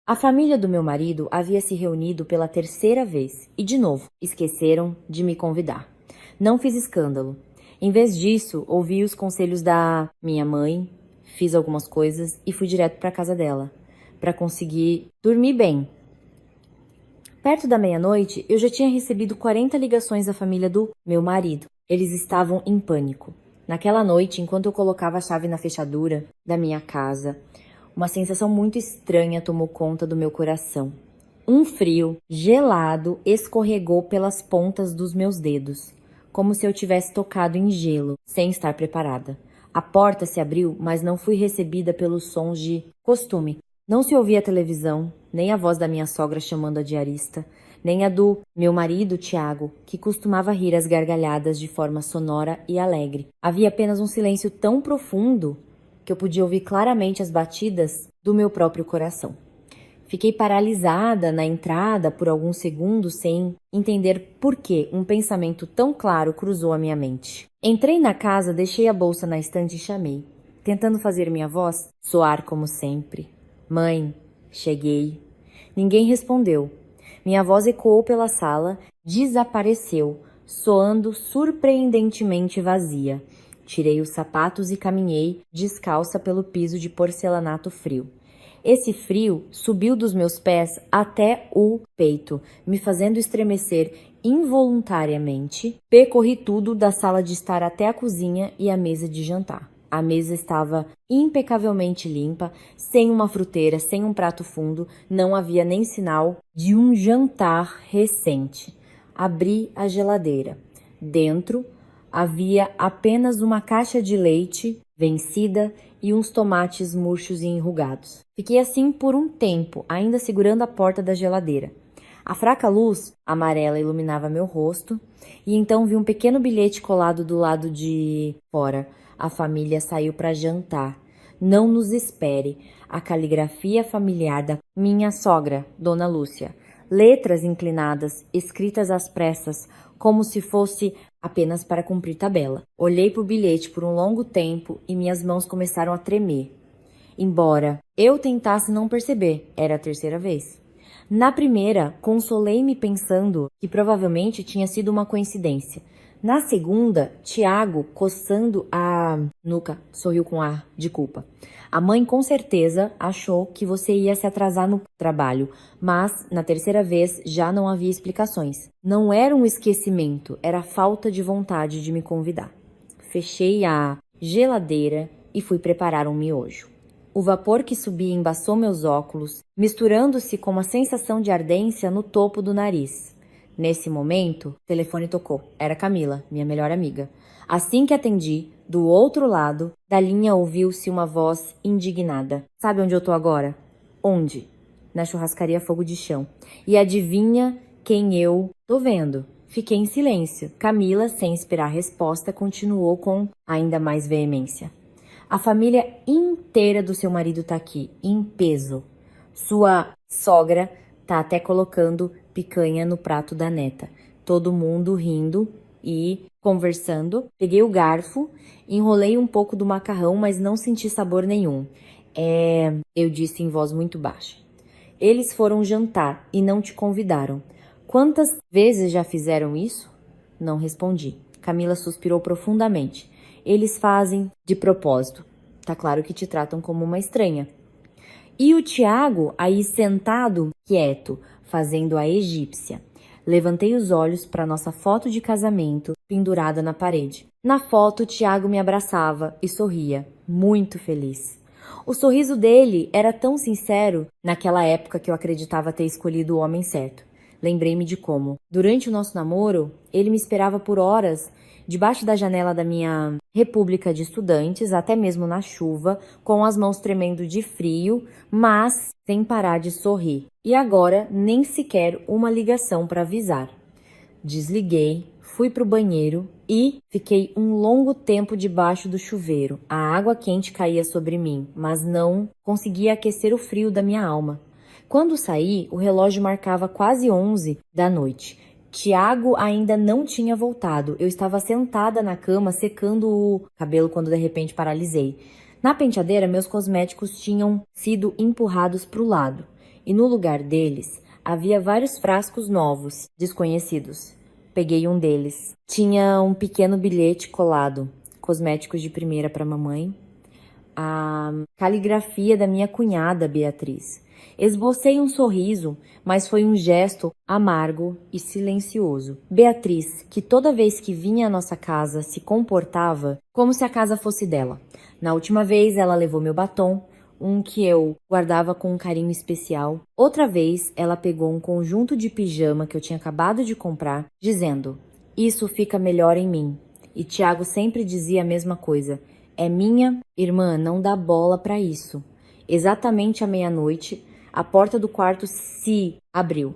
A família do meu marido havia se reunido pela terceira vez e, de novo, esqueceram de me convidar. Não fiz escândalo. Em vez disso, ouvi os conselhos da minha mãe, fiz algumas coisas e fui direto para a casa dela, para conseguir dormir bem. Perto da meia-noite, eu já tinha recebido 40 ligações da família do meu marido. Eles estavam em pânico. Naquela noite, enquanto eu colocava a chave na fechadura da minha casa, uma sensação muito estranha tomou conta do meu coração. Um frio gelado escorregou pelas pontas dos meus dedos, como se eu tivesse tocado em gelo, sem estar preparada. A porta se abriu, mas não fui recebida pelos sons de costume. Não se ouvia a televisão, nem a voz da minha sogra chamando a diarista, nem a do meu marido, Tiago, que costumava rir às gargalhadas de forma sonora e alegre. Havia apenas um silêncio tão profundo que eu podia ouvir claramente as batidas do meu próprio coração. Fiquei paralisada na entrada por alguns segundos sem entender por que um pensamento tão claro cruzou a minha mente. Entrei na casa, deixei a bolsa na estante e chamei, tentando fazer minha voz soar como sempre. Mãe, cheguei. Ninguém respondeu. Minha voz ecoou pela sala, desapareceu, soando surpreendentemente vazia. Tirei os sapatos e caminhei descalça pelo piso de porcelanato frio. Esse frio subiu dos meus pés até o peito, me fazendo estremecer involuntariamente. Percorri tudo da sala de estar até a cozinha e a mesa de jantar. A mesa estava impecavelmente limpa, sem uma fruteira, sem um prato fundo, não havia nem sinal de um jantar recente. Abri a geladeira. Dentro havia apenas uma caixa de leite vencida e uns tomates murchos e enrugados. Fiquei assim por um tempo, ainda segurando a porta da geladeira. A fraca luz amarela iluminava meu rosto e então vi um pequeno bilhete colado do lado de fora. A família saiu para jantar. Não nos espere. A caligrafia familiar da minha sogra, Dona Lúcia. Letras inclinadas, escritas às pressas, como se fosse apenas para cumprir tabela. Olhei para o bilhete por um longo tempo e minhas mãos começaram a tremer. Embora eu tentasse não perceber, era a terceira vez. Na primeira, consolei-me pensando que provavelmente tinha sido uma coincidência. Na segunda, Tiago, coçando a nuca, sorriu com ar de culpa. A mãe com certeza achou que você ia se atrasar no trabalho, mas na terceira vez já não havia explicações. Não era um esquecimento, era falta de vontade de me convidar. Fechei a geladeira e fui preparar um miojo. O vapor que subia embaçou meus óculos, misturando-se com uma sensação de ardência no topo do nariz. Nesse momento, o telefone tocou. Era Camila, minha melhor amiga. Assim que atendi, do outro lado da linha ouviu-se uma voz indignada. Sabe onde eu tô agora? Onde? Na churrascaria Fogo de Chão. E adivinha quem eu tô vendo? Fiquei em silêncio. Camila, sem esperar resposta, continuou com ainda mais veemência. A família inteira do seu marido tá aqui, em peso. Sua sogra tá até colocando picanha no prato da neta. Todo mundo rindo e conversando. Peguei o garfo, enrolei um pouco do macarrão, mas não senti sabor nenhum. Eu disse em voz muito baixa. Eles foram jantar e não te convidaram. Quantas vezes já fizeram isso? Não respondi. Camila suspirou profundamente. Eles fazem de propósito. Tá claro que te tratam como uma estranha. E o Tiago aí sentado, quieto, fazendo a egípcia. Levantei os olhos para nossa foto de casamento pendurada na parede. Na foto, Tiago me abraçava e sorria, muito feliz. O sorriso dele era tão sincero naquela época que eu acreditava ter escolhido o homem certo. Lembrei-me de como, durante o nosso namoro, ele me esperava por horas debaixo da janela da minha república de estudantes, até mesmo na chuva, com as mãos tremendo de frio, mas sem parar de sorrir. E agora, nem sequer uma ligação para avisar. Desliguei, fui para o banheiro e fiquei um longo tempo debaixo do chuveiro. A água quente caía sobre mim, mas não conseguia aquecer o frio da minha alma. Quando saí, o relógio marcava quase 11 da noite. Tiago ainda não tinha voltado. Eu estava sentada na cama secando o cabelo quando de repente paralisei. Na penteadeira, meus cosméticos tinham sido empurrados para o lado. e no lugar deles havia vários frascos novos, desconhecidos. Peguei um deles. Tinha um pequeno bilhete colado, cosméticos de primeira para mamãe, a caligrafia da minha cunhada Beatriz. Esbocei um sorriso, mas foi um gesto amargo e silencioso. Beatriz, que toda vez que vinha à nossa casa se comportava como se a casa fosse dela. Na última vez ela levou meu batom, um que eu guardava com um carinho especial. Outra vez ela pegou um conjunto de pijama que eu tinha acabado de comprar, dizendo: "Isso fica melhor em mim." E Tiago sempre dizia a mesma coisa: "É minha irmã, não dá bola para isso." Exatamente à meia-noite, a porta do quarto se abriu.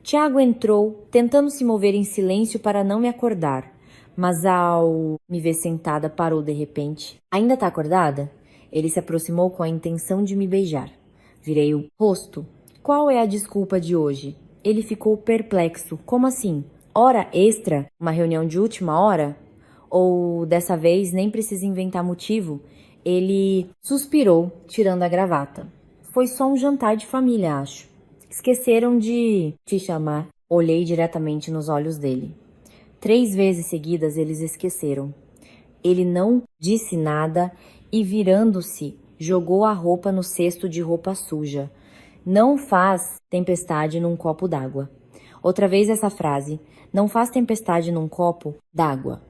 Tiago entrou, tentando se mover em silêncio para não me acordar, mas ao me ver sentada, parou de repente. "Ainda tá acordada?" Ele se aproximou com a intenção de me beijar. Virei o rosto. "Qual é a desculpa de hoje?" Ele ficou perplexo. "Como assim? Hora extra? Uma reunião de última hora? Ou dessa vez nem precisa inventar motivo?" Ele suspirou, tirando a gravata. "Foi só um jantar de família, acho. Esqueceram de te chamar." Olhei diretamente nos olhos dele. 3 vezes seguidas eles esqueceram. Ele não disse nada e, virando-se, jogou a roupa no cesto de roupa suja. "Não faz tempestade num copo d'água." Outra vez essa frase: "Não faz tempestade num copo d'água."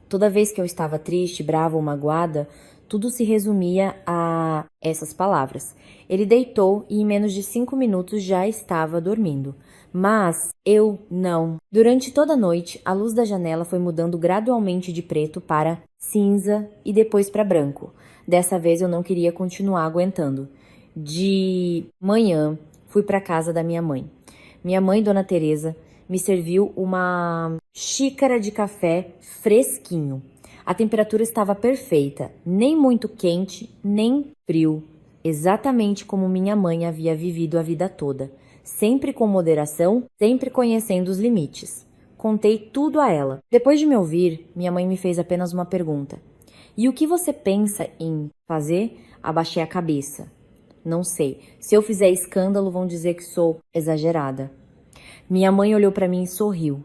Toda vez que eu estava triste, brava ou magoada, tudo se resumia a essas palavras. Ele deitou e em menos de 5 minutos já estava dormindo. Mas eu não. Durante toda a noite, a luz da janela foi mudando gradualmente de preto para cinza e depois para branco. Dessa vez eu não queria continuar aguentando. De manhã, fui para a casa da minha mãe. Minha mãe, Dona Teresa, me serviu uma xícara de café fresquinho. A temperatura estava perfeita, nem muito quente, nem frio, exatamente como minha mãe havia vivido a vida toda, sempre com moderação, sempre conhecendo os limites. Contei tudo a ela. Depois de me ouvir, minha mãe me fez apenas uma pergunta: "E o que você pensa em fazer?" Abaixei a cabeça. "Não sei. Se eu fizer escândalo, vão dizer que sou exagerada." Minha mãe olhou para mim e sorriu.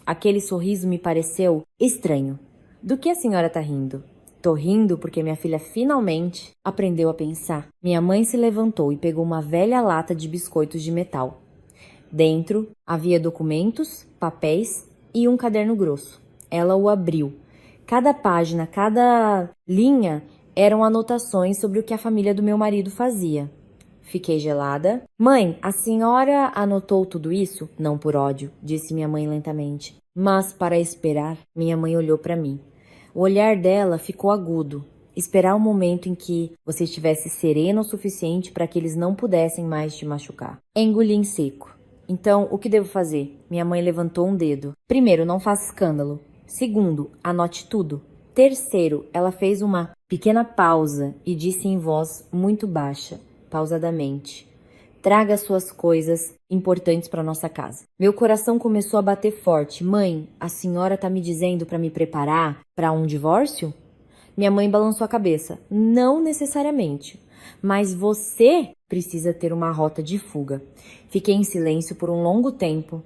Aquele sorriso me pareceu estranho. "Do que a senhora tá rindo?" "Tô rindo porque minha filha finalmente aprendeu a pensar." Minha mãe se levantou e pegou uma velha lata de biscoitos de metal. Dentro havia documentos, papéis e um caderno grosso. Ela o abriu. Cada página, cada linha eram anotações sobre o que a família do meu marido fazia. Fiquei gelada. "Mãe, a senhora anotou tudo isso?" "Não por ódio", disse minha mãe lentamente, "mas para esperar." Minha mãe olhou para mim. O olhar dela ficou agudo. "Esperar o momento em que você estivesse serena o suficiente para que eles não pudessem mais te machucar." Engoli em seco. "Então, o que devo fazer?" Minha mãe levantou um dedo. "Primeiro, não faça escândalo. Segundo, anote tudo. Terceiro," ela fez uma pequena pausa e disse em voz muito baixa, pausadamente: "Traga suas coisas importantes para nossa casa." Meu coração começou a bater forte. "Mãe, a senhora tá me dizendo para me preparar para um divórcio?" Minha mãe balançou a cabeça. "Não necessariamente, mas você precisa ter uma rota de fuga." Fiquei em silêncio por um longo tempo.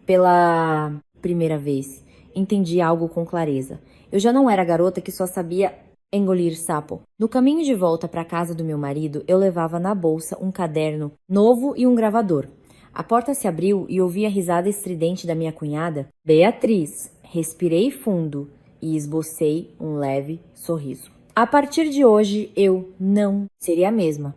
Pela primeira vez, entendi algo com clareza. Eu já não era a garota que só sabia engolir sapo. No caminho de volta para a casa do meu marido, eu levava na bolsa um caderno novo e um gravador. A porta se abriu e ouvi a risada estridente da minha cunhada. "Beatriz." Respirei fundo e esbocei um leve sorriso. A partir de hoje, eu não seria a mesma.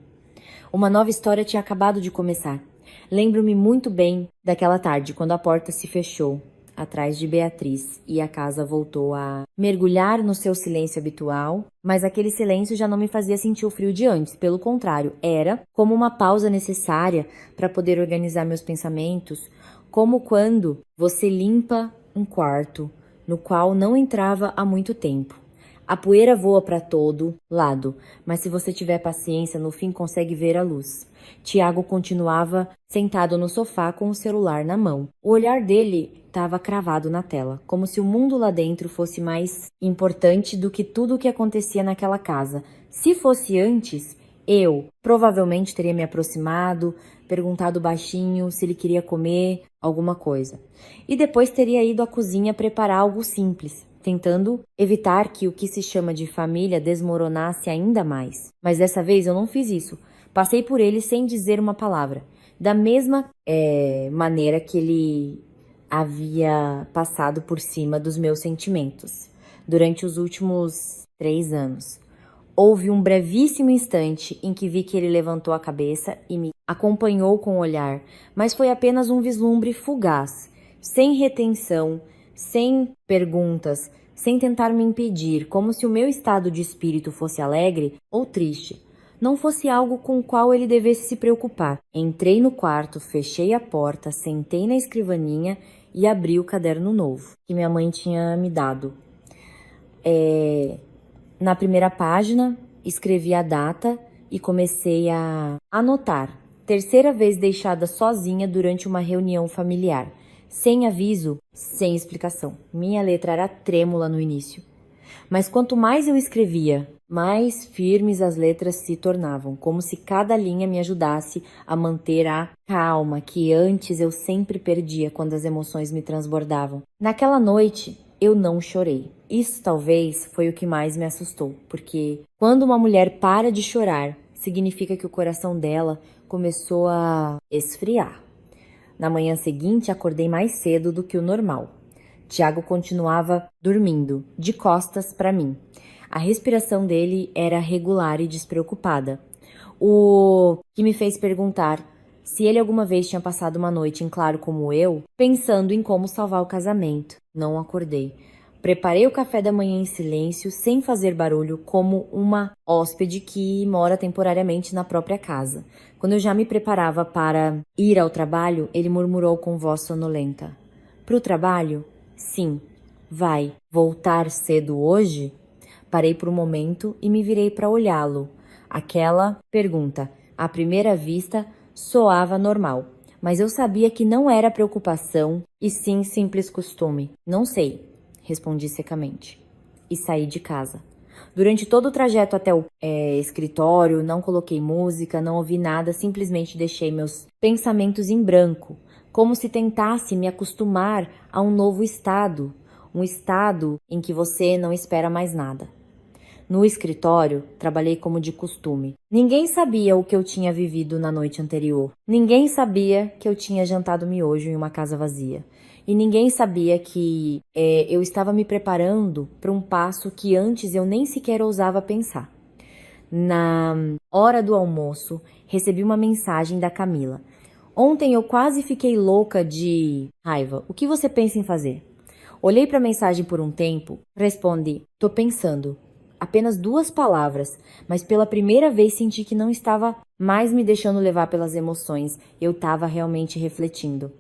Uma nova história tinha acabado de começar. Lembro-me muito bem daquela tarde, quando a porta se fechou atrás de Beatriz e a casa voltou a mergulhar no seu silêncio habitual, mas aquele silêncio já não me fazia sentir o frio de antes. Pelo contrário, era como uma pausa necessária para poder organizar meus pensamentos, como quando você limpa um quarto no qual não entrava há muito tempo. A poeira voa para todo lado, mas se você tiver paciência, no fim consegue ver a luz. Tiago continuava sentado no sofá com o celular na mão. O olhar dele estava cravado na tela, como se o mundo lá dentro fosse mais importante do que tudo o que acontecia naquela casa. Se fosse antes, eu provavelmente teria me aproximado, perguntado baixinho se ele queria comer alguma coisa. E depois teria ido à cozinha preparar algo simples, tentando evitar que o que se chama de família desmoronasse ainda mais. Mas dessa vez eu não fiz isso. Passei por ele sem dizer uma palavra. Da mesma maneira que ele havia passado por cima dos meus sentimentos durante os últimos 3 anos. Houve um brevíssimo instante em que vi que ele levantou a cabeça e me acompanhou com o olhar, mas foi apenas um vislumbre fugaz, sem retenção, sem perguntas, sem tentar me impedir, como se o meu estado de espírito fosse alegre ou triste. Não fosse algo com o qual ele devesse se preocupar. Entrei no quarto, fechei a porta, sentei na escrivaninha e abri o caderno novo que minha mãe tinha me dado. Na primeira página, escrevi a data e comecei a anotar. Terceira vez deixada sozinha durante uma reunião familiar. Sem aviso, sem explicação. Minha letra era trêmula no início. Mas quanto mais eu escrevia, mais firmes as letras se tornavam, como se cada linha me ajudasse a manter a calma que antes eu sempre perdia quando as emoções me transbordavam. Naquela noite, eu não chorei. Isso talvez foi o que mais me assustou, porque quando uma mulher para de chorar, significa que o coração dela começou a esfriar. Na manhã seguinte, acordei mais cedo do que o normal. Tiago continuava dormindo, de costas para mim. A respiração dele era regular e despreocupada, o que me fez perguntar se ele alguma vez tinha passado uma noite em claro como eu, pensando em como salvar o casamento. Não acordei. Preparei o café da manhã em silêncio, sem fazer barulho, como uma hóspede que mora temporariamente na própria casa. Quando eu já me preparava para ir ao trabalho, ele murmurou com voz sonolenta: "Pro trabalho? Sim. Vai voltar cedo hoje?" Parei por um momento e me virei para olhá-lo. Aquela pergunta, à primeira vista, soava normal, mas eu sabia que não era preocupação e sim simples costume. "Não sei", respondi secamente e saí de casa. Durante todo o trajeto até o escritório, não coloquei música, não ouvi nada, simplesmente deixei meus pensamentos em branco, como se tentasse me acostumar a um novo estado, um estado em que você não espera mais nada. No escritório, trabalhei como de costume. Ninguém sabia o que eu tinha vivido na noite anterior. Ninguém sabia que eu tinha jantado miojo em uma casa vazia. E ninguém sabia que eu estava me preparando para um passo que antes eu nem sequer ousava pensar. Na hora do almoço, recebi uma mensagem da Camila. "Ontem eu quase fiquei louca de raiva. O que você pensa em fazer?" Olhei para a mensagem por um tempo, respondi: "Tô pensando." Apenas 2 palavras, mas pela primeira vez senti que não estava mais me deixando levar pelas emoções. Eu estava realmente refletindo.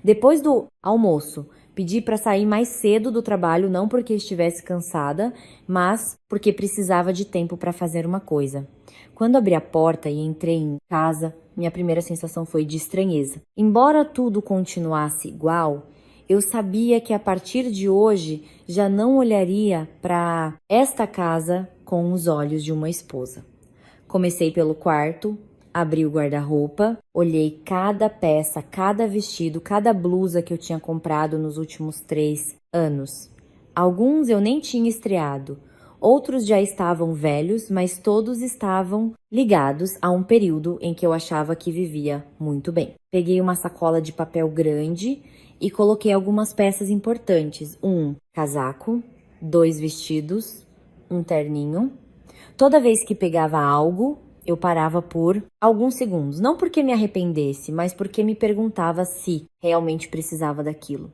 Depois do almoço, pedi para sair mais cedo do trabalho, não porque estivesse cansada, mas porque precisava de tempo para fazer uma coisa. Quando abri a porta e entrei em casa, minha primeira sensação foi de estranheza. Embora tudo continuasse igual, eu sabia que a partir de hoje já não olharia para esta casa com os olhos de uma esposa. Comecei pelo quarto, abri o guarda-roupa, olhei cada peça, cada vestido, cada blusa que eu tinha comprado nos últimos 3 anos. Alguns eu nem tinha estreado, outros já estavam velhos, mas todos estavam ligados a um período em que eu achava que vivia muito bem. Peguei uma sacola de papel grande e coloquei algumas peças importantes: um casaco, 2 vestidos, um terninho. Toda vez que pegava algo, eu parava por alguns segundos, não porque me arrependesse, mas porque me perguntava se realmente precisava daquilo.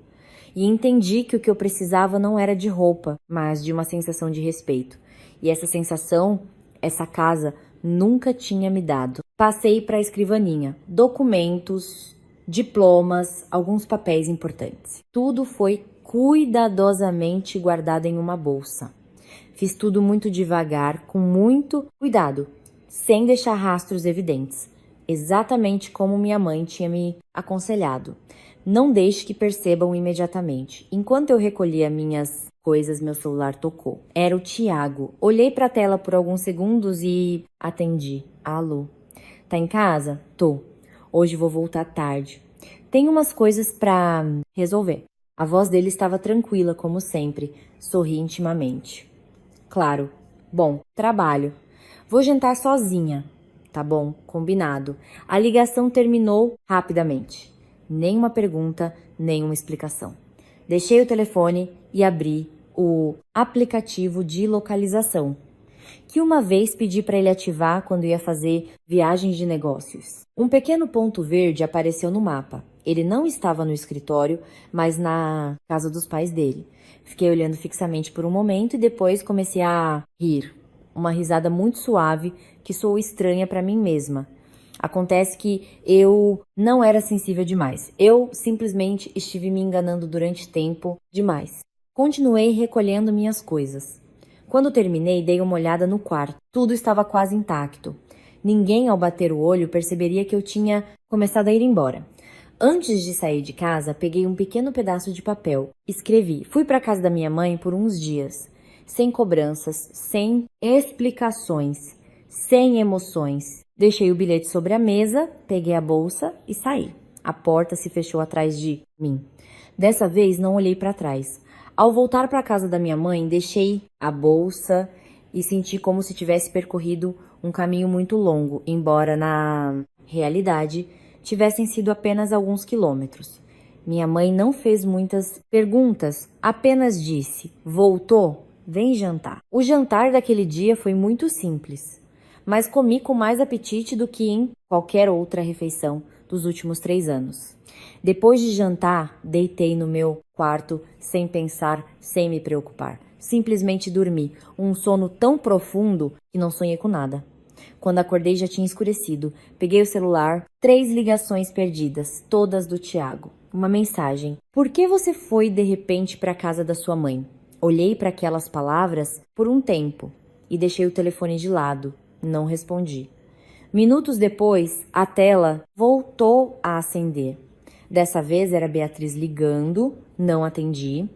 E entendi que o que eu precisava não era de roupa, mas de uma sensação de respeito. E essa sensação, essa casa nunca tinha me dado. Passei para a escrivaninha, documentos, diplomas, alguns papéis importantes. Tudo foi cuidadosamente guardado em uma bolsa. Fiz tudo muito devagar, com muito cuidado, sem deixar rastros evidentes, exatamente como minha mãe tinha me aconselhado. Não deixe que percebam imediatamente. Enquanto eu recolhia minhas coisas, meu celular tocou. Era o Tiago. Olhei para a tela por alguns segundos e atendi. "Alô? Tá em casa?" "Tô." Hoje vou voltar tarde. Tenho umas coisas pra resolver. A voz dele estava tranquila, como sempre. Sorri intimamente. Claro. Bom, trabalho. Vou jantar sozinha. Tá bom, combinado. A ligação terminou rapidamente. Nenhuma pergunta, nenhuma explicação. Deixei o telefone e abri o aplicativo de localização, que uma vez pedi para ele ativar quando ia fazer viagens de negócios. Um pequeno ponto verde apareceu no mapa. Ele não estava no escritório, mas na casa dos pais dele. Fiquei olhando fixamente por um momento e depois comecei a rir. Uma risada muito suave que soou estranha para mim mesma. Acontece que eu não era sensível demais. Eu simplesmente estive me enganando durante tempo demais. Continuei recolhendo minhas coisas. Quando terminei, dei uma olhada no quarto. Tudo estava quase intacto. Ninguém, ao bater o olho, perceberia que eu tinha começado a ir embora. Antes de sair de casa, peguei um pequeno pedaço de papel. Escrevi: fui para a casa da minha mãe por uns dias. Sem cobranças, sem explicações, sem emoções. Deixei o bilhete sobre a mesa, peguei a bolsa e saí. A porta se fechou atrás de mim. Dessa vez, não olhei para trás. Ao voltar para a casa da minha mãe, deixei a bolsa e senti como se tivesse percorrido um caminho muito longo, embora na realidade tivessem sido apenas alguns quilômetros. Minha mãe não fez muitas perguntas, apenas disse: voltou? Vem jantar. O jantar daquele dia foi muito simples, mas comi com mais apetite do que em qualquer outra refeição dos últimos 3 anos. Depois de jantar, deitei no meu quarto sem pensar, sem me preocupar. Simplesmente dormi, um sono tão profundo que não sonhei com nada. Quando acordei já tinha escurecido. Peguei o celular, 3 ligações perdidas, todas do Thiago. Uma mensagem: por que você foi de repente para a casa da sua mãe? Olhei para aquelas palavras por um tempo e deixei o telefone de lado. Não respondi. Minutos depois, a tela voltou a acender. Dessa vez era Beatriz ligando, não atendi.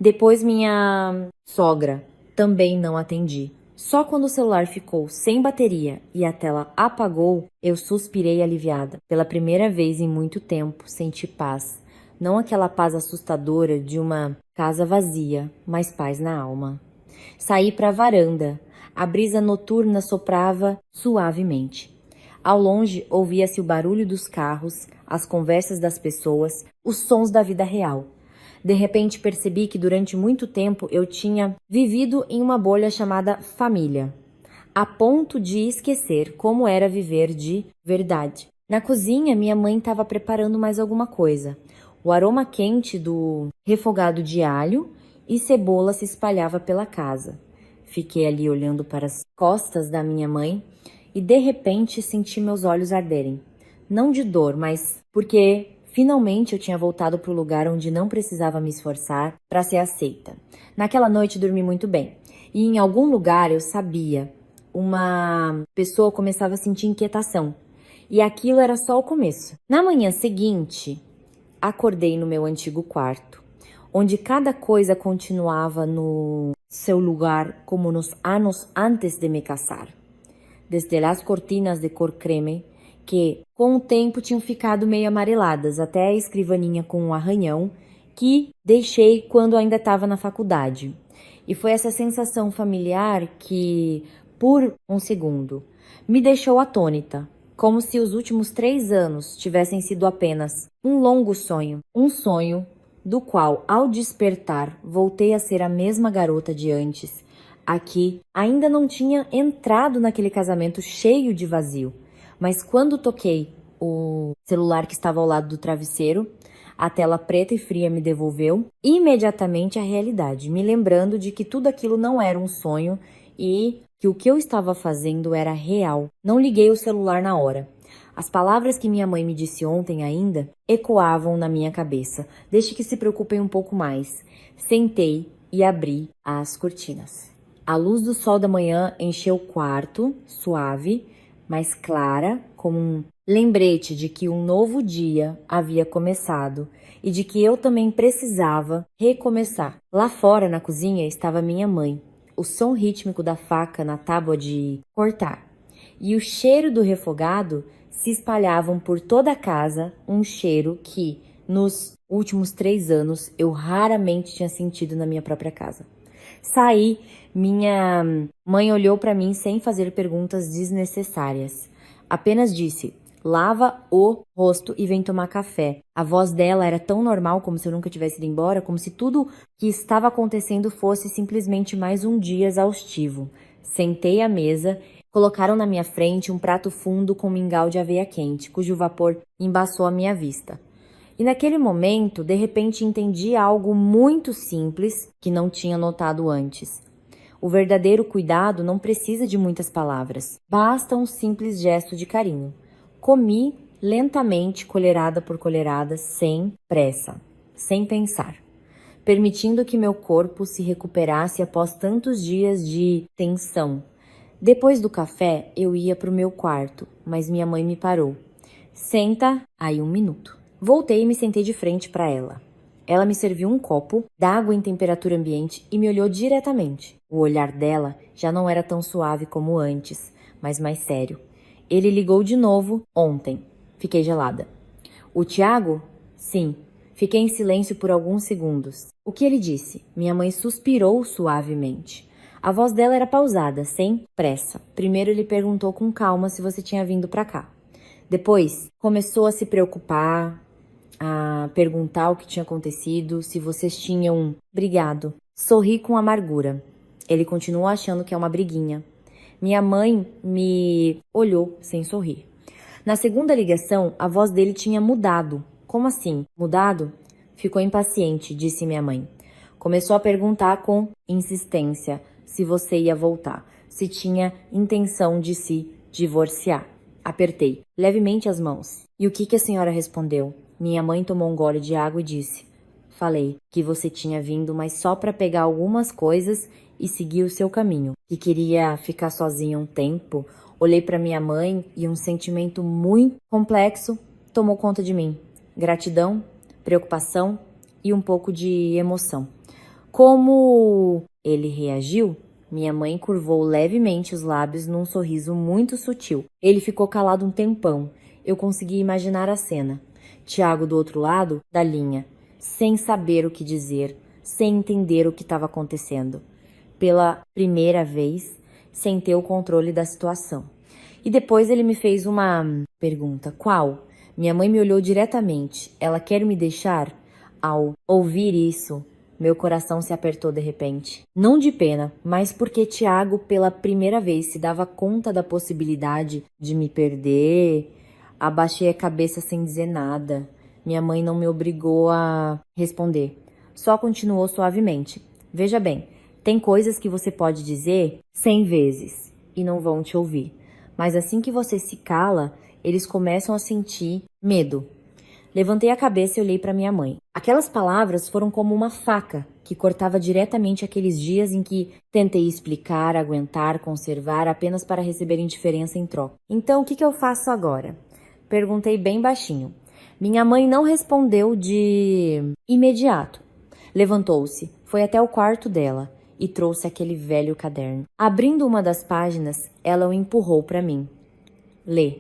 Depois minha sogra, também não atendi. Só quando o celular ficou sem bateria e a tela apagou, eu suspirei aliviada. Pela primeira vez em muito tempo, senti paz. Não aquela paz assustadora de uma casa vazia, mas paz na alma. Saí para a varanda. A brisa noturna soprava suavemente. Ao longe, ouvia-se o barulho dos carros, as conversas das pessoas, os sons da vida real. De repente percebi que durante muito tempo eu tinha vivido em uma bolha chamada família, a ponto de esquecer como era viver de verdade. Na cozinha, minha mãe estava preparando mais alguma coisa. O aroma quente do refogado de alho e cebola se espalhava pela casa. Fiquei ali olhando para as costas da minha mãe e de repente senti meus olhos arderem. Não de dor, mas porque finalmente eu tinha voltado para o lugar onde não precisava me esforçar para ser aceita. Naquela noite dormi muito bem. E em algum lugar eu sabia, uma pessoa começava a sentir inquietação. E aquilo era só o começo. Na manhã seguinte, acordei no meu antigo quarto, onde cada coisa continuava no seu lugar como nos anos antes de me casar. Desde as cortinas de cor creme, que com o tempo tinham ficado meio amareladas, até a escrivaninha com um arranhão que deixei quando ainda estava na faculdade. E foi essa sensação familiar que, por um segundo, me deixou atônita, como se os últimos 3 anos tivessem sido apenas um longo sonho, um sonho do qual, ao despertar, voltei a ser a mesma garota de antes. Aqui ainda não tinha entrado naquele casamento cheio de vazio, mas quando toquei o celular que estava ao lado do travesseiro, a tela preta e fria me devolveu imediatamente a realidade, me lembrando de que tudo aquilo não era um sonho e que o que eu estava fazendo era real. Não liguei o celular na hora. As palavras que minha mãe me disse ontem ainda ecoavam na minha cabeça. Deixe que se preocupem um pouco mais. Sentei e abri as cortinas. A luz do sol da manhã encheu o quarto, suave, mas clara, como um lembrete de que um novo dia havia começado e de que eu também precisava recomeçar. Lá fora, na cozinha, estava minha mãe, o som rítmico da faca na tábua de cortar e o cheiro do refogado se espalhavam por toda a casa, um cheiro que, nos últimos 3 anos, eu raramente tinha sentido na minha própria casa. Saí, minha mãe olhou para mim sem fazer perguntas desnecessárias. Apenas disse: lava o rosto e vem tomar café. A voz dela era tão normal, como se eu nunca tivesse ido embora, como se tudo que estava acontecendo fosse simplesmente mais um dia exaustivo. Sentei à mesa, colocaram na minha frente um prato fundo com mingau de aveia quente, cujo vapor embaçou a minha vista. E naquele momento, de repente, entendi algo muito simples que não tinha notado antes. O verdadeiro cuidado não precisa de muitas palavras. Basta um simples gesto de carinho. Comi lentamente, colherada por colherada, sem pressa, sem pensar, permitindo que meu corpo se recuperasse após tantos dias de tensão. Depois do café, eu ia para o meu quarto, mas minha mãe me parou. Senta aí 1 minuto. Voltei e me sentei de frente para ela. Ela me serviu um copo d'água em temperatura ambiente e me olhou diretamente. O olhar dela já não era tão suave como antes, mas mais sério. Ele ligou de novo ontem. Fiquei gelada. O Tiago? Sim. Fiquei em silêncio por alguns segundos. O que ele disse? Minha mãe suspirou suavemente. A voz dela era pausada, sem pressa. Primeiro ele perguntou com calma se você tinha vindo para cá. Depois começou a se preocupar, a perguntar o que tinha acontecido, se vocês tinham brigado. Sorri com amargura. Ele continuou achando que é uma briguinha. Minha mãe me olhou sem sorrir. Na segunda ligação, a voz dele tinha mudado. Como assim? Mudado? Ficou impaciente, disse minha mãe. Começou a perguntar com insistência se você ia voltar, se tinha intenção de se divorciar. Apertei levemente as mãos. E o que a senhora respondeu? Minha mãe tomou um gole de água e disse: falei que você tinha vindo, mas só para pegar algumas coisas e seguir o seu caminho. Que queria ficar sozinha um tempo. Olhei para minha mãe e um sentimento muito complexo tomou conta de mim. Gratidão, preocupação e um pouco de emoção. Como ele reagiu? Minha mãe curvou levemente os lábios num sorriso muito sutil. Ele ficou calado um tempão. Eu consegui imaginar a cena. Tiago do outro lado da linha, sem saber o que dizer, sem entender o que estava acontecendo. Pela primeira vez, sem ter o controle da situação. E depois ele me fez uma pergunta. Qual? Minha mãe me olhou diretamente. Ela quer me deixar? Ao ouvir isso, meu coração se apertou de repente. Não de pena, mas porque Tiago pela primeira vez se dava conta da possibilidade de me perder. Abaixei a cabeça sem dizer nada. Minha mãe não me obrigou a responder. Só continuou suavemente. Veja bem, tem coisas que você pode dizer 100 vezes e não vão te ouvir. Mas assim que você se cala, eles começam a sentir medo. Levantei a cabeça e olhei para minha mãe. Aquelas palavras foram como uma faca que cortava diretamente aqueles dias em que tentei explicar, aguentar, conservar apenas para receber indiferença em troca. Então, o que eu faço agora? Perguntei bem baixinho. Minha mãe não respondeu de imediato. Levantou-se, foi até o quarto dela e trouxe aquele velho caderno. Abrindo uma das páginas, ela o empurrou para mim. Lê.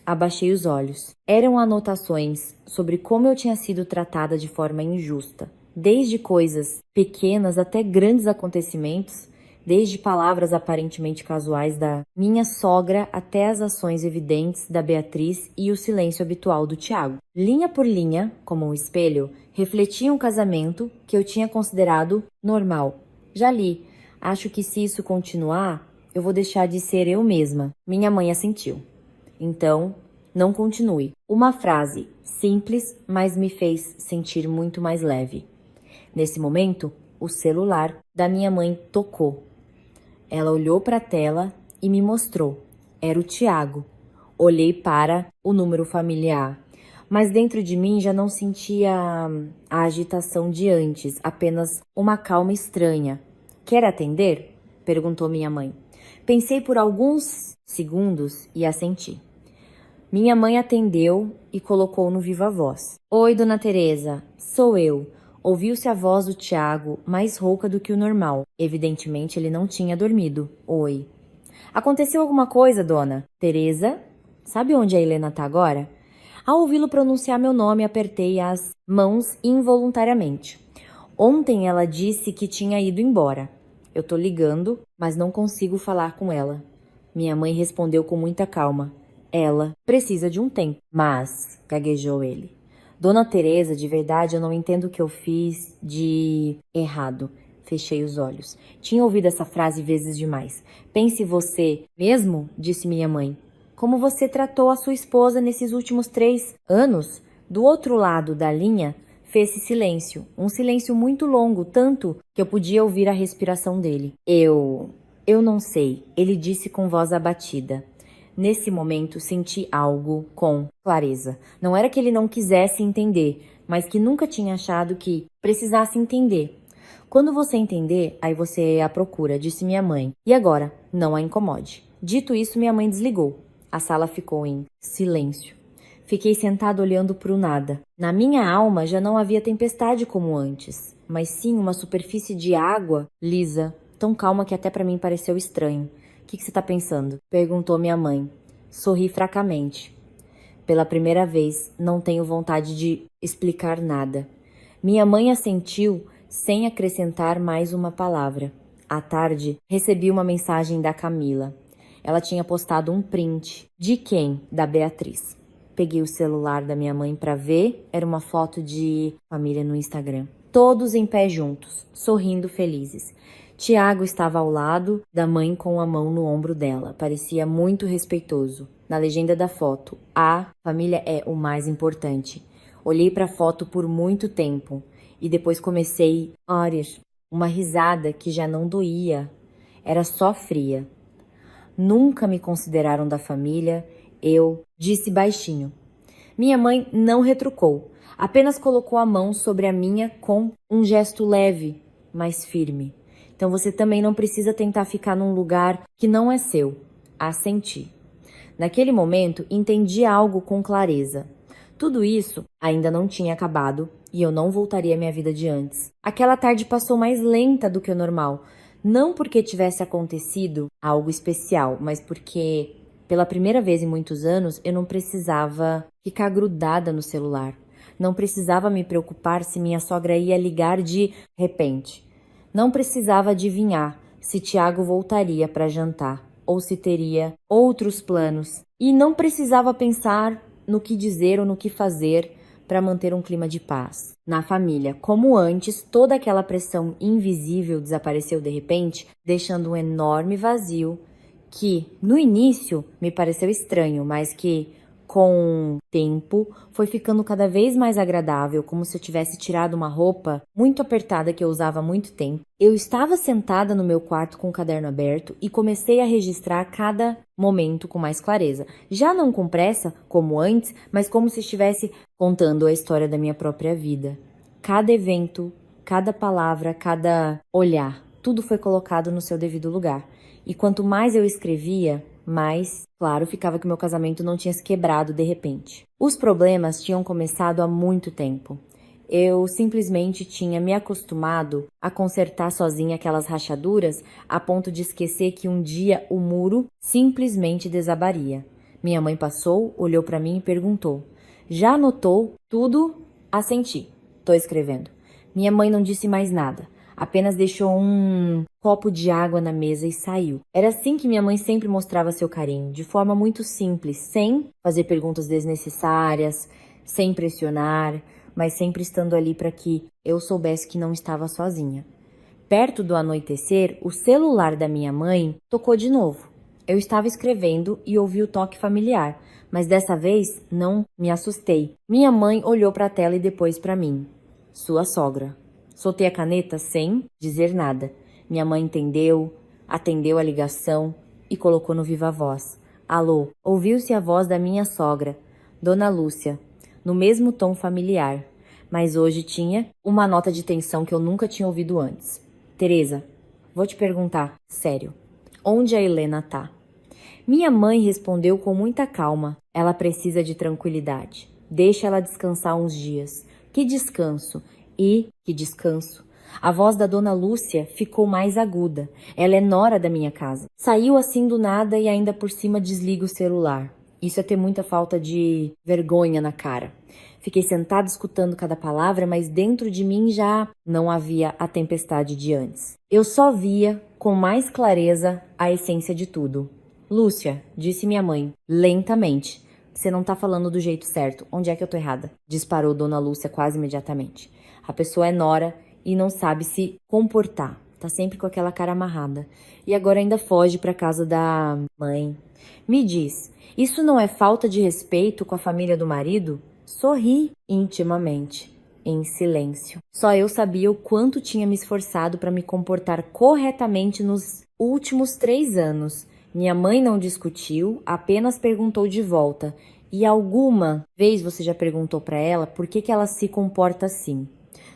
Abaixei os olhos. Eram anotações sobre como eu tinha sido tratada de forma injusta. Desde coisas pequenas até grandes acontecimentos, desde palavras aparentemente casuais da minha sogra até as ações evidentes da Beatriz e o silêncio habitual do Tiago. Linha por linha, como um espelho, refletia um casamento que eu tinha considerado normal. Já li. Acho que se isso continuar, eu vou deixar de ser eu mesma. Minha mãe assentiu. Então, não continue. Uma frase simples, mas me fez sentir muito mais leve. Nesse momento, o celular da minha mãe tocou. Ela olhou para a tela e me mostrou. Era o Tiago. Olhei para o número familiar, mas dentro de mim já não sentia a agitação de antes, apenas uma calma estranha. Quer atender? Perguntou minha mãe. Pensei por alguns segundos e assenti. Minha mãe atendeu e colocou no viva voz. Oi, dona Teresa, sou eu. Ouviu-se a voz do Tiago, mais rouca do que o normal. Evidentemente, ele não tinha dormido. Oi. Aconteceu alguma coisa, dona? Teresa? sabe onde a Helena tá agora? Ao ouvi-lo pronunciar meu nome, apertei as mãos involuntariamente. Ontem ela disse que tinha ido embora. Eu tô ligando, mas não consigo falar com ela. Minha mãe respondeu com muita calma. Ela precisa de um tempo. Mas, gaguejou ele. Dona Teresa, de verdade, eu não entendo o que eu fiz de errado. Fechei os olhos. Tinha ouvido essa frase vezes demais. Pense você mesmo, disse minha mãe. Como você tratou a sua esposa nesses últimos 3 anos? Do outro lado da linha, fez-se silêncio. Um silêncio muito longo, tanto que eu podia ouvir a respiração dele. Eu não sei, ele disse com voz abatida. Nesse momento, senti algo com clareza. Não era que ele não quisesse entender, mas que nunca tinha achado que precisasse entender. Quando você entender, aí você a procura, disse minha mãe. E agora, não a incomode. Dito isso, minha mãe desligou. A sala ficou em silêncio. Fiquei sentado olhando para o nada. Na minha alma já não havia tempestade como antes, mas sim uma superfície de água lisa, tão calma que até para mim pareceu estranho. O que você está pensando? Perguntou minha mãe. Sorri fracamente. Pela primeira vez, não tenho vontade de explicar nada. Minha mãe assentiu sem acrescentar mais uma palavra. À tarde, recebi uma mensagem da Camila. Ela tinha postado um print. De quem? Da Beatriz. Peguei o celular da minha mãe para ver. Era uma foto de família no Instagram. Todos em pé juntos, sorrindo felizes. Tiago estava ao lado da mãe com a mão no ombro dela. Parecia muito respeitoso. Na legenda da foto, a família é o mais importante. Olhei para a foto por muito tempo e depois comecei a rir. Uma risada que já não doía. Era só fria. Nunca me consideraram da família, eu disse baixinho. Minha mãe não retrucou, apenas colocou a mão sobre a minha com um gesto leve, mas firme. Então você também não precisa tentar ficar num lugar que não é seu. Assenti. Naquele momento, entendi algo com clareza. Tudo isso ainda não tinha acabado e eu não voltaria à minha vida de antes. Aquela tarde passou mais lenta do que o normal. Não porque tivesse acontecido algo especial, mas porque, pela primeira vez em muitos anos, eu não precisava ficar grudada no celular. Não precisava me preocupar se minha sogra ia ligar de repente. Não precisava adivinhar se Tiago voltaria para jantar ou se teria outros planos. E não precisava pensar no que dizer ou no que fazer para manter um clima de paz. Na família, como antes, toda aquela pressão invisível desapareceu de repente, deixando um enorme vazio que, no início, me pareceu estranho, mas que, com o tempo, foi ficando cada vez mais agradável, como se eu tivesse tirado uma roupa muito apertada que eu usava há muito tempo. Eu estava sentada no meu quarto com o caderno aberto e comecei a registrar cada momento com mais clareza. Já não com pressa, como antes, mas como se estivesse contando a história da minha própria vida. Cada evento, cada palavra, cada olhar, tudo foi colocado no seu devido lugar. E quanto mais eu escrevia, mais claro ficava que o meu casamento não tinha se quebrado de repente. Os problemas tinham começado há muito tempo. Eu simplesmente tinha me acostumado a consertar sozinha aquelas rachaduras a ponto de esquecer que um dia o muro simplesmente desabaria. Minha mãe passou, olhou para mim e perguntou: "Já anotou tudo?" Assenti. "Tô escrevendo." Minha mãe não disse mais nada. Apenas deixou um copo de água na mesa e saiu. Era assim que minha mãe sempre mostrava seu carinho, de forma muito simples, sem fazer perguntas desnecessárias, sem pressionar, mas sempre estando ali para que eu soubesse que não estava sozinha. Perto do anoitecer, o celular da minha mãe tocou de novo. Eu estava escrevendo e ouvi o toque familiar, mas dessa vez não me assustei. Minha mãe olhou para a tela e depois para mim. "Sua sogra." Soltei a caneta sem dizer nada. Minha mãe entendeu, atendeu a ligação e colocou no viva voz. "Alô?" Ouviu-se a voz da minha sogra, Dona Lúcia, no mesmo tom familiar, mas hoje tinha uma nota de tensão que eu nunca tinha ouvido antes. "Teresa, vou te perguntar, sério, onde a Helena tá?" Minha mãe respondeu com muita calma. "Ela precisa de tranquilidade. Deixa ela descansar uns dias." Que descanso! E que descanso! A voz da Dona Lúcia ficou mais aguda. Ela é nora da minha casa. Saiu assim do nada e ainda por cima desliga o celular. Isso é ter muita falta de vergonha na cara. Fiquei sentada escutando cada palavra, mas dentro de mim já não havia a tempestade de antes. Eu só via com mais clareza a essência de tudo. Lúcia, disse minha mãe, lentamente. Você não tá falando do jeito certo. Onde é que eu tô errada? Disparou Dona Lúcia quase imediatamente. A pessoa é nora e não sabe se comportar. Tá sempre com aquela cara amarrada. E agora ainda foge pra casa da mãe. Me diz, isso não é falta de respeito com a família do marido? Sorri intimamente, em silêncio. Só eu sabia o quanto tinha me esforçado para me comportar corretamente nos últimos 3 anos. Minha mãe não discutiu, apenas perguntou de volta. E alguma vez você já perguntou para ela por que ela se comporta assim?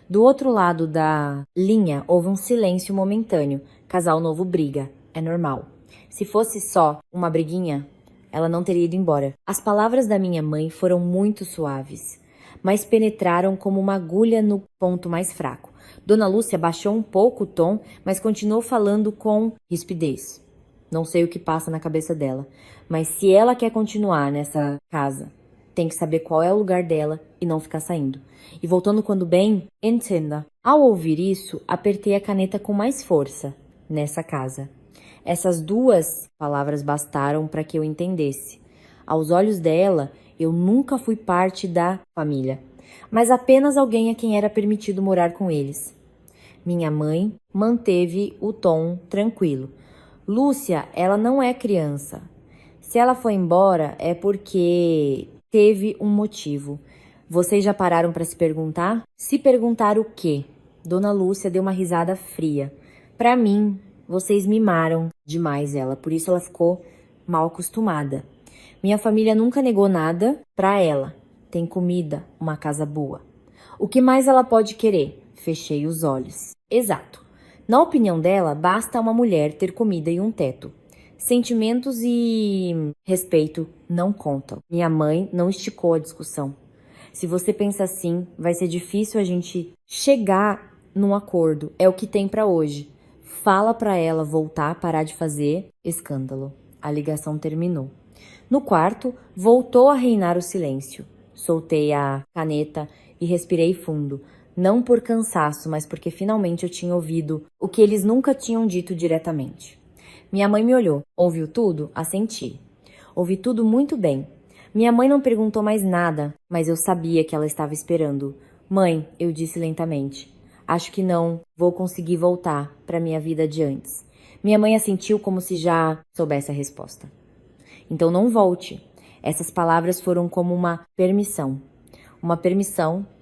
Do outro lado da linha, houve um silêncio momentâneo. Casal novo briga. É normal. Se fosse só uma briguinha, ela não teria ido embora. As palavras da minha mãe foram muito suaves, mas penetraram como uma agulha no ponto mais fraco. Dona Lúcia baixou um pouco o tom, mas continuou falando com rispidez. Não sei o que passa na cabeça dela, mas se ela quer continuar nessa casa, tem que saber qual é o lugar dela e não ficar saindo. E voltando quando bem, entenda. Ao ouvir isso, apertei a caneta com mais força. Nessa casa. Essas 2 palavras bastaram para que eu entendesse. Aos olhos dela, eu nunca fui parte da família, mas apenas alguém a quem era permitido morar com eles. Minha mãe manteve o tom tranquilo. Lúcia, ela não é criança. Se ela foi embora é porque teve um motivo. Vocês já pararam para se perguntar? Se perguntar o quê? Dona Lúcia deu uma risada fria. Para mim, vocês mimaram demais ela, por isso ela ficou mal acostumada. Minha família nunca negou nada para ela. Tem comida, uma casa boa. O que mais ela pode querer? Fechei os olhos. Exato. Na opinião dela, basta uma mulher ter comida e um teto. Sentimentos e respeito não contam. Minha mãe não esticou a discussão. Se você pensa assim, vai ser difícil a gente chegar num acordo. É o que tem para hoje. Fala para ela voltar, parar de fazer escândalo. A ligação terminou. No quarto, voltou a reinar o silêncio. Soltei a caneta e respirei fundo. Não por cansaço, mas porque finalmente eu tinha ouvido o que eles nunca tinham dito diretamente. Minha mãe me olhou. Ouviu tudo? Assenti. Ouvi tudo muito bem. Minha mãe não perguntou mais nada, mas eu sabia que ela estava esperando. Mãe, eu disse lentamente. Acho que não vou conseguir voltar para minha vida de antes. Minha mãe assentiu como se já soubesse a resposta. Então não volte. Essas palavras foram como uma permissão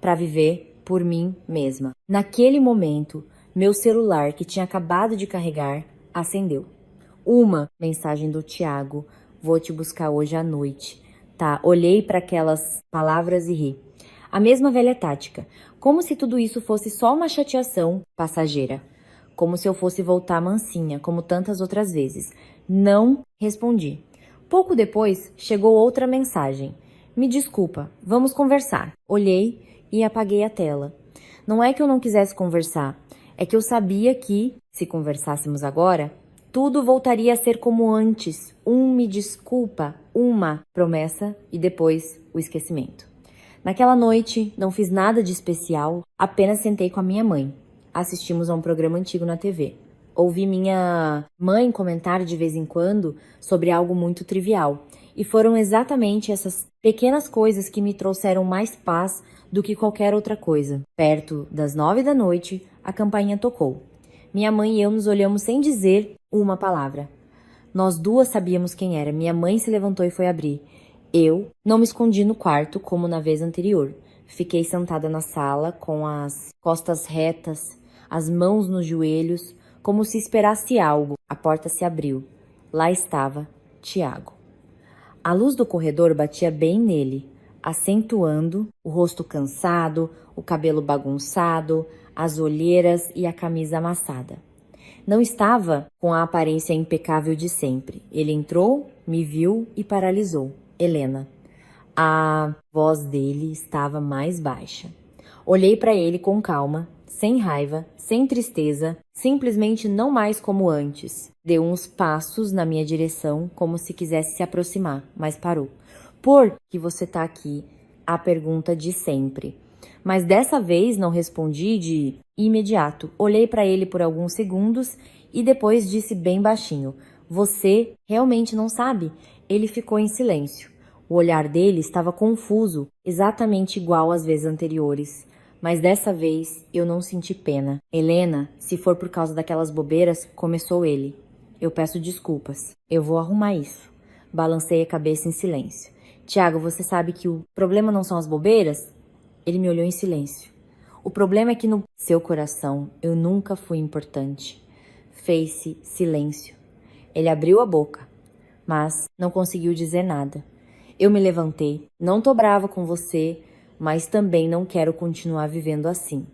para viver por mim mesma. Naquele momento, meu celular, que tinha acabado de carregar, acendeu. Uma mensagem do Tiago. Vou te buscar hoje à noite. Tá, olhei para aquelas palavras e ri. A mesma velha tática. Como se tudo isso fosse só uma chateação passageira. Como se eu fosse voltar mansinha, como tantas outras vezes. Não respondi. Pouco depois, chegou outra mensagem. Me desculpa, vamos conversar. Olhei e apaguei a tela. Não é que eu não quisesse conversar, é que eu sabia que, se conversássemos agora, tudo voltaria a ser como antes. Me desculpa, uma promessa e depois o esquecimento. Naquela noite, não fiz nada de especial, apenas sentei com a minha mãe. Assistimos a um programa antigo na TV. Ouvi minha mãe comentar de vez em quando sobre algo muito trivial. E foram exatamente essas pequenas coisas que me trouxeram mais paz do que qualquer outra coisa. Perto das 9 da noite, a campainha tocou. Minha mãe e eu nos olhamos sem dizer uma palavra. Nós 2 sabíamos quem era. Minha mãe se levantou e foi abrir. Eu não me escondi no quarto como na vez anterior. Fiquei sentada na sala com as costas retas, as mãos nos joelhos, como se esperasse algo. A porta se abriu. Lá estava Tiago. A luz do corredor batia bem nele, acentuando o rosto cansado, o cabelo bagunçado, as olheiras e a camisa amassada. Não estava com a aparência impecável de sempre. Ele entrou, me viu e paralisou. Helena. A voz dele estava mais baixa. Olhei para ele com calma. sem raiva, sem tristeza, simplesmente não mais como antes. Deu uns passos na minha direção, como se quisesse se aproximar, mas parou. Por que você tá aqui? A pergunta de sempre. Mas dessa vez não respondi de imediato. Olhei para ele por alguns segundos e depois disse bem baixinho: Você realmente não sabe? Ele ficou em silêncio. O olhar dele estava confuso, exatamente igual às vezes anteriores. Mas dessa vez eu não senti pena. Helena, se for por causa daquelas bobeiras, começou ele. Eu peço desculpas. Eu vou arrumar isso. Balancei a cabeça em silêncio. Tiago, você sabe que o problema não são as bobeiras? Ele me olhou em silêncio. O problema é que no seu coração eu nunca fui importante. Fez-se silêncio. Ele abriu a boca, mas não conseguiu dizer nada. Eu me levantei. Não tô brava com você, mas também não quero continuar vivendo assim.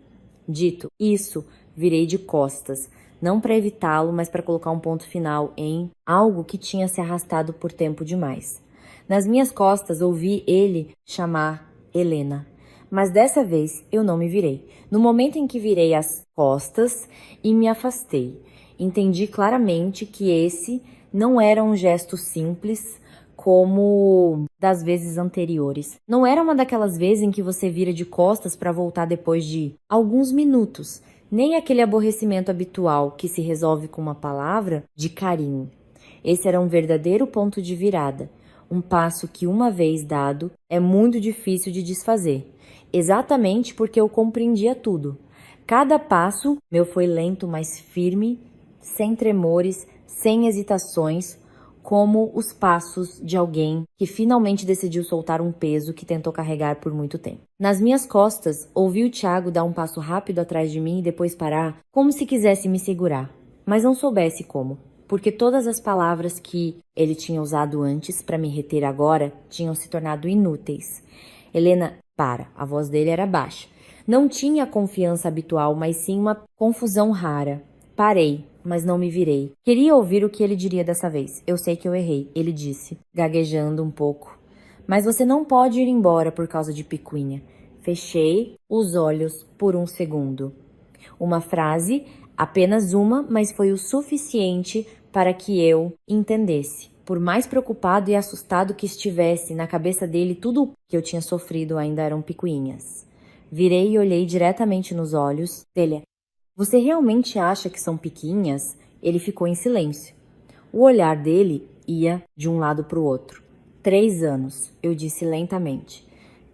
Dito isso, virei de costas, não para evitá-lo, mas para colocar um ponto final em algo que tinha se arrastado por tempo demais. Nas minhas costas ouvi ele chamar Helena, mas dessa vez eu não me virei. No momento em que virei as costas e me afastei, entendi claramente que esse não era um gesto simples como das vezes anteriores. Não era uma daquelas vezes em que você vira de costas para voltar depois de alguns minutos, nem aquele aborrecimento habitual que se resolve com uma palavra de carinho. Esse era um verdadeiro ponto de virada, um passo que, uma vez dado, é muito difícil de desfazer, exatamente porque eu compreendia tudo. Cada passo meu foi lento, mas firme, sem tremores, sem hesitações, como os passos de alguém que finalmente decidiu soltar um peso que tentou carregar por muito tempo. Nas minhas costas, ouvi o Tiago dar um passo rápido atrás de mim e depois parar, como se quisesse me segurar, mas não soubesse como, porque todas as palavras que ele tinha usado antes para me reter agora tinham se tornado inúteis. Helena, para. A voz dele era baixa. Não tinha a confiança habitual, mas sim uma confusão rara. Parei, mas não me virei. Queria ouvir o que ele diria dessa vez. Eu sei que eu errei, ele disse, gaguejando um pouco. Mas você não pode ir embora por causa de picuinha. Fechei os olhos por um segundo. Uma frase, apenas uma, mas foi o suficiente para que eu entendesse. Por mais preocupado e assustado que estivesse, na cabeça dele tudo que eu tinha sofrido ainda eram picuinhas. Virei e olhei diretamente nos olhos dele. Você realmente acha que são piquinhas? Ele ficou em silêncio. O olhar dele ia de um lado para o outro. 3 anos, eu disse lentamente.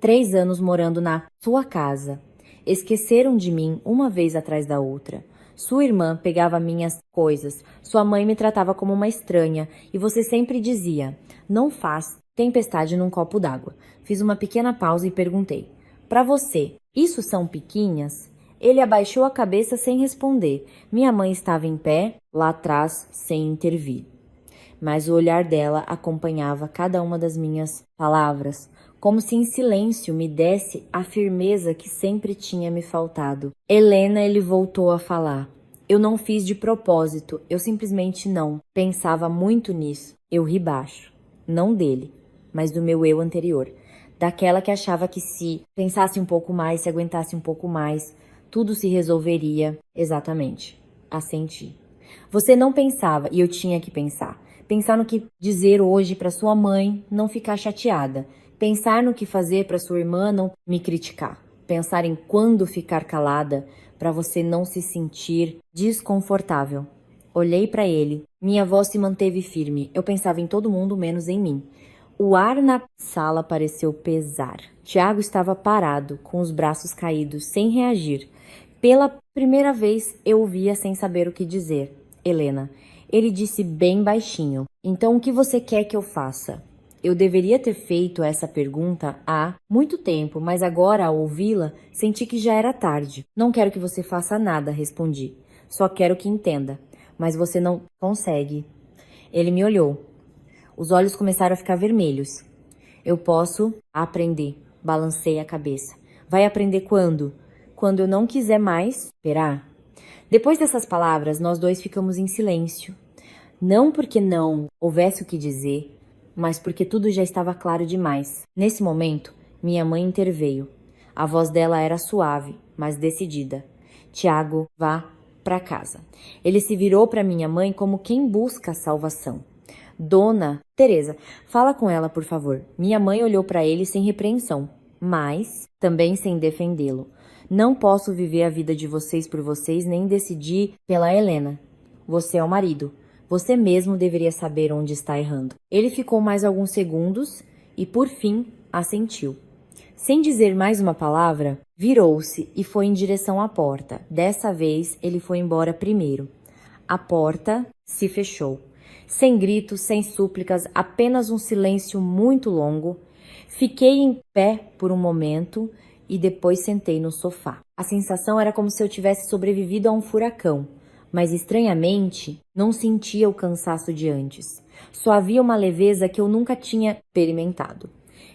3 anos morando na sua casa. Esqueceram de mim uma vez atrás da outra. Sua irmã pegava minhas coisas, sua mãe me tratava como uma estranha e você sempre dizia, não faz tempestade num copo d'água. Fiz uma pequena pausa e perguntei, para você, isso são piquinhas? Ele abaixou a cabeça sem responder. Minha mãe estava em pé, lá atrás, sem intervir. Mas o olhar dela acompanhava cada uma das minhas palavras, como se em silêncio me desse a firmeza que sempre tinha me faltado. Helena, ele voltou a falar. Eu não fiz de propósito, eu simplesmente não. Pensava muito nisso. Eu ri baixo. Não dele, mas do meu eu anterior. Daquela que achava que se pensasse um pouco mais, se aguentasse um pouco mais, tudo se resolveria. Exatamente. Assenti. Você não pensava e eu tinha que pensar. Pensar no que dizer hoje para sua mãe não ficar chateada. Pensar no que fazer para sua irmã não me criticar. Pensar em quando ficar calada para você não se sentir desconfortável. Olhei para ele. Minha voz se manteve firme. Eu pensava em todo mundo menos em mim. O ar na sala pareceu pesar. Tiago estava parado, com os braços caídos, sem reagir. Pela primeira vez eu o via sem saber o que dizer. Helena. Ele disse bem baixinho. Então o que você quer que eu faça? Eu deveria ter feito essa pergunta há muito tempo, mas agora, ao ouvi-la, senti que já era tarde. Não quero que você faça nada, respondi. Só quero que entenda. Mas você não consegue. Ele me olhou. Os olhos começaram a ficar vermelhos. Eu posso aprender. Balancei a cabeça. Vai aprender quando? Quando eu não quiser mais esperar. Depois dessas palavras, nós dois ficamos em silêncio. Não porque não houvesse o que dizer, mas porque tudo já estava claro demais. Nesse momento, minha mãe interveio. A voz dela era suave, mas decidida. Tiago, vá para casa. Ele se virou para minha mãe como quem busca a salvação. Dona Teresa, fala com ela, por favor. Minha mãe olhou para ele sem repreensão, mas também sem defendê-lo. Não posso viver a vida de vocês por vocês, nem decidir pela Helena. Você é o marido. Você mesmo deveria saber onde está errando. Ele ficou mais alguns segundos e, por fim, assentiu. Sem dizer mais uma palavra, virou-se e foi em direção à porta. Dessa vez, ele foi embora primeiro. A porta se fechou. Sem gritos, sem súplicas, apenas um silêncio muito longo. Fiquei em pé por um momento e depois sentei no sofá. A sensação era como se eu tivesse sobrevivido a um furacão, mas estranhamente não sentia o cansaço de antes. Só havia uma leveza que eu nunca tinha experimentado.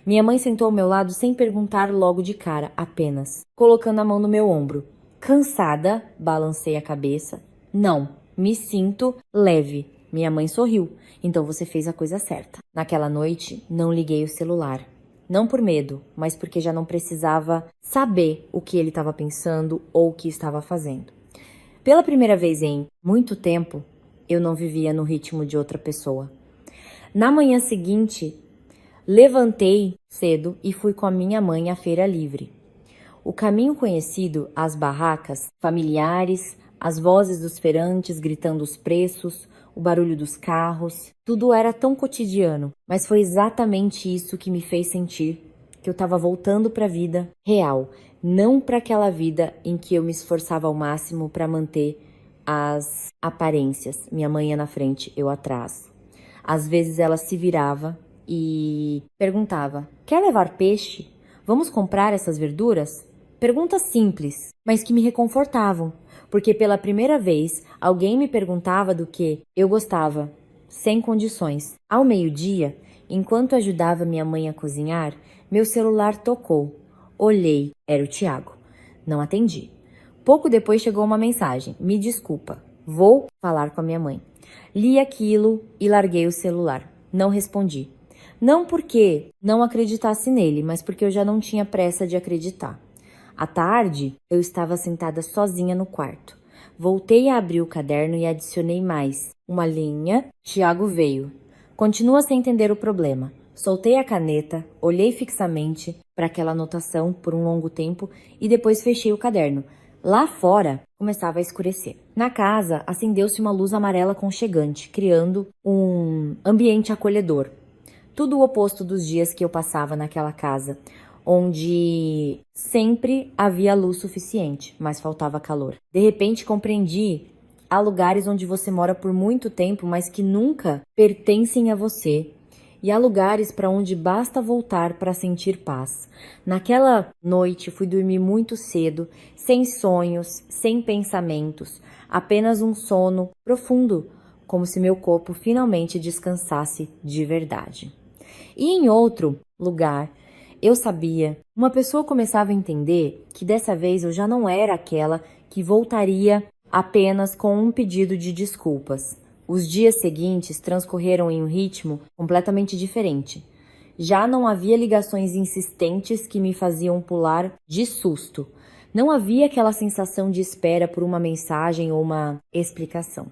Minha mãe sentou ao meu lado sem perguntar logo de cara, apenas colocando a mão no meu ombro. Cansada, balancei a cabeça. Não, me sinto leve. Minha mãe sorriu. Então você fez a coisa certa. Naquela noite, não liguei o celular. Não por medo, mas porque já não precisava saber o que ele estava pensando ou o que estava fazendo. Pela primeira vez em muito tempo, eu não vivia no ritmo de outra pessoa. Na manhã seguinte, levantei cedo e fui com a minha mãe à feira livre. O caminho conhecido, as barracas, familiares, as vozes dos feirantes gritando os preços, o barulho dos carros, tudo era tão cotidiano, mas foi exatamente isso que me fez sentir que eu estava voltando para a vida real, não para aquela vida em que eu me esforçava ao máximo para manter as aparências. Minha mãe ia na frente, eu atrás. Às vezes ela se virava e perguntava: quer levar peixe? Vamos comprar essas verduras? Perguntas simples, mas que me reconfortavam, porque pela primeira vez alguém me perguntava do que eu gostava, sem condições. Ao meio-dia, enquanto ajudava minha mãe a cozinhar, meu celular tocou. Olhei, era o Tiago. Não atendi. Pouco depois chegou uma mensagem: me desculpa, vou falar com a minha mãe. Li aquilo e larguei o celular. Não respondi. Não porque não acreditasse nele, mas porque eu já não tinha pressa de acreditar. À tarde, eu estava sentada sozinha no quarto. Voltei a abrir o caderno e adicionei mais uma linha. Tiago veio. Continua sem entender o problema. Soltei a caneta, olhei fixamente para aquela anotação por um longo tempo e depois fechei o caderno. Lá fora, começava a escurecer. Na casa, acendeu-se uma luz amarela aconchegante, criando um ambiente acolhedor. Tudo o oposto dos dias que eu passava naquela casa, onde sempre havia luz suficiente, mas faltava calor. De repente compreendi, há lugares onde você mora por muito tempo, mas que nunca pertencem a você. E há lugares para onde basta voltar para sentir paz. Naquela noite fui dormir muito cedo, sem sonhos, sem pensamentos, apenas um sono profundo, como se meu corpo finalmente descansasse de verdade. E em outro lugar, eu sabia, uma pessoa começava a entender que dessa vez eu já não era aquela que voltaria apenas com um pedido de desculpas. Os dias seguintes transcorreram em um ritmo completamente diferente. Já não havia ligações insistentes que me faziam pular de susto. Não havia aquela sensação de espera por uma mensagem ou uma explicação.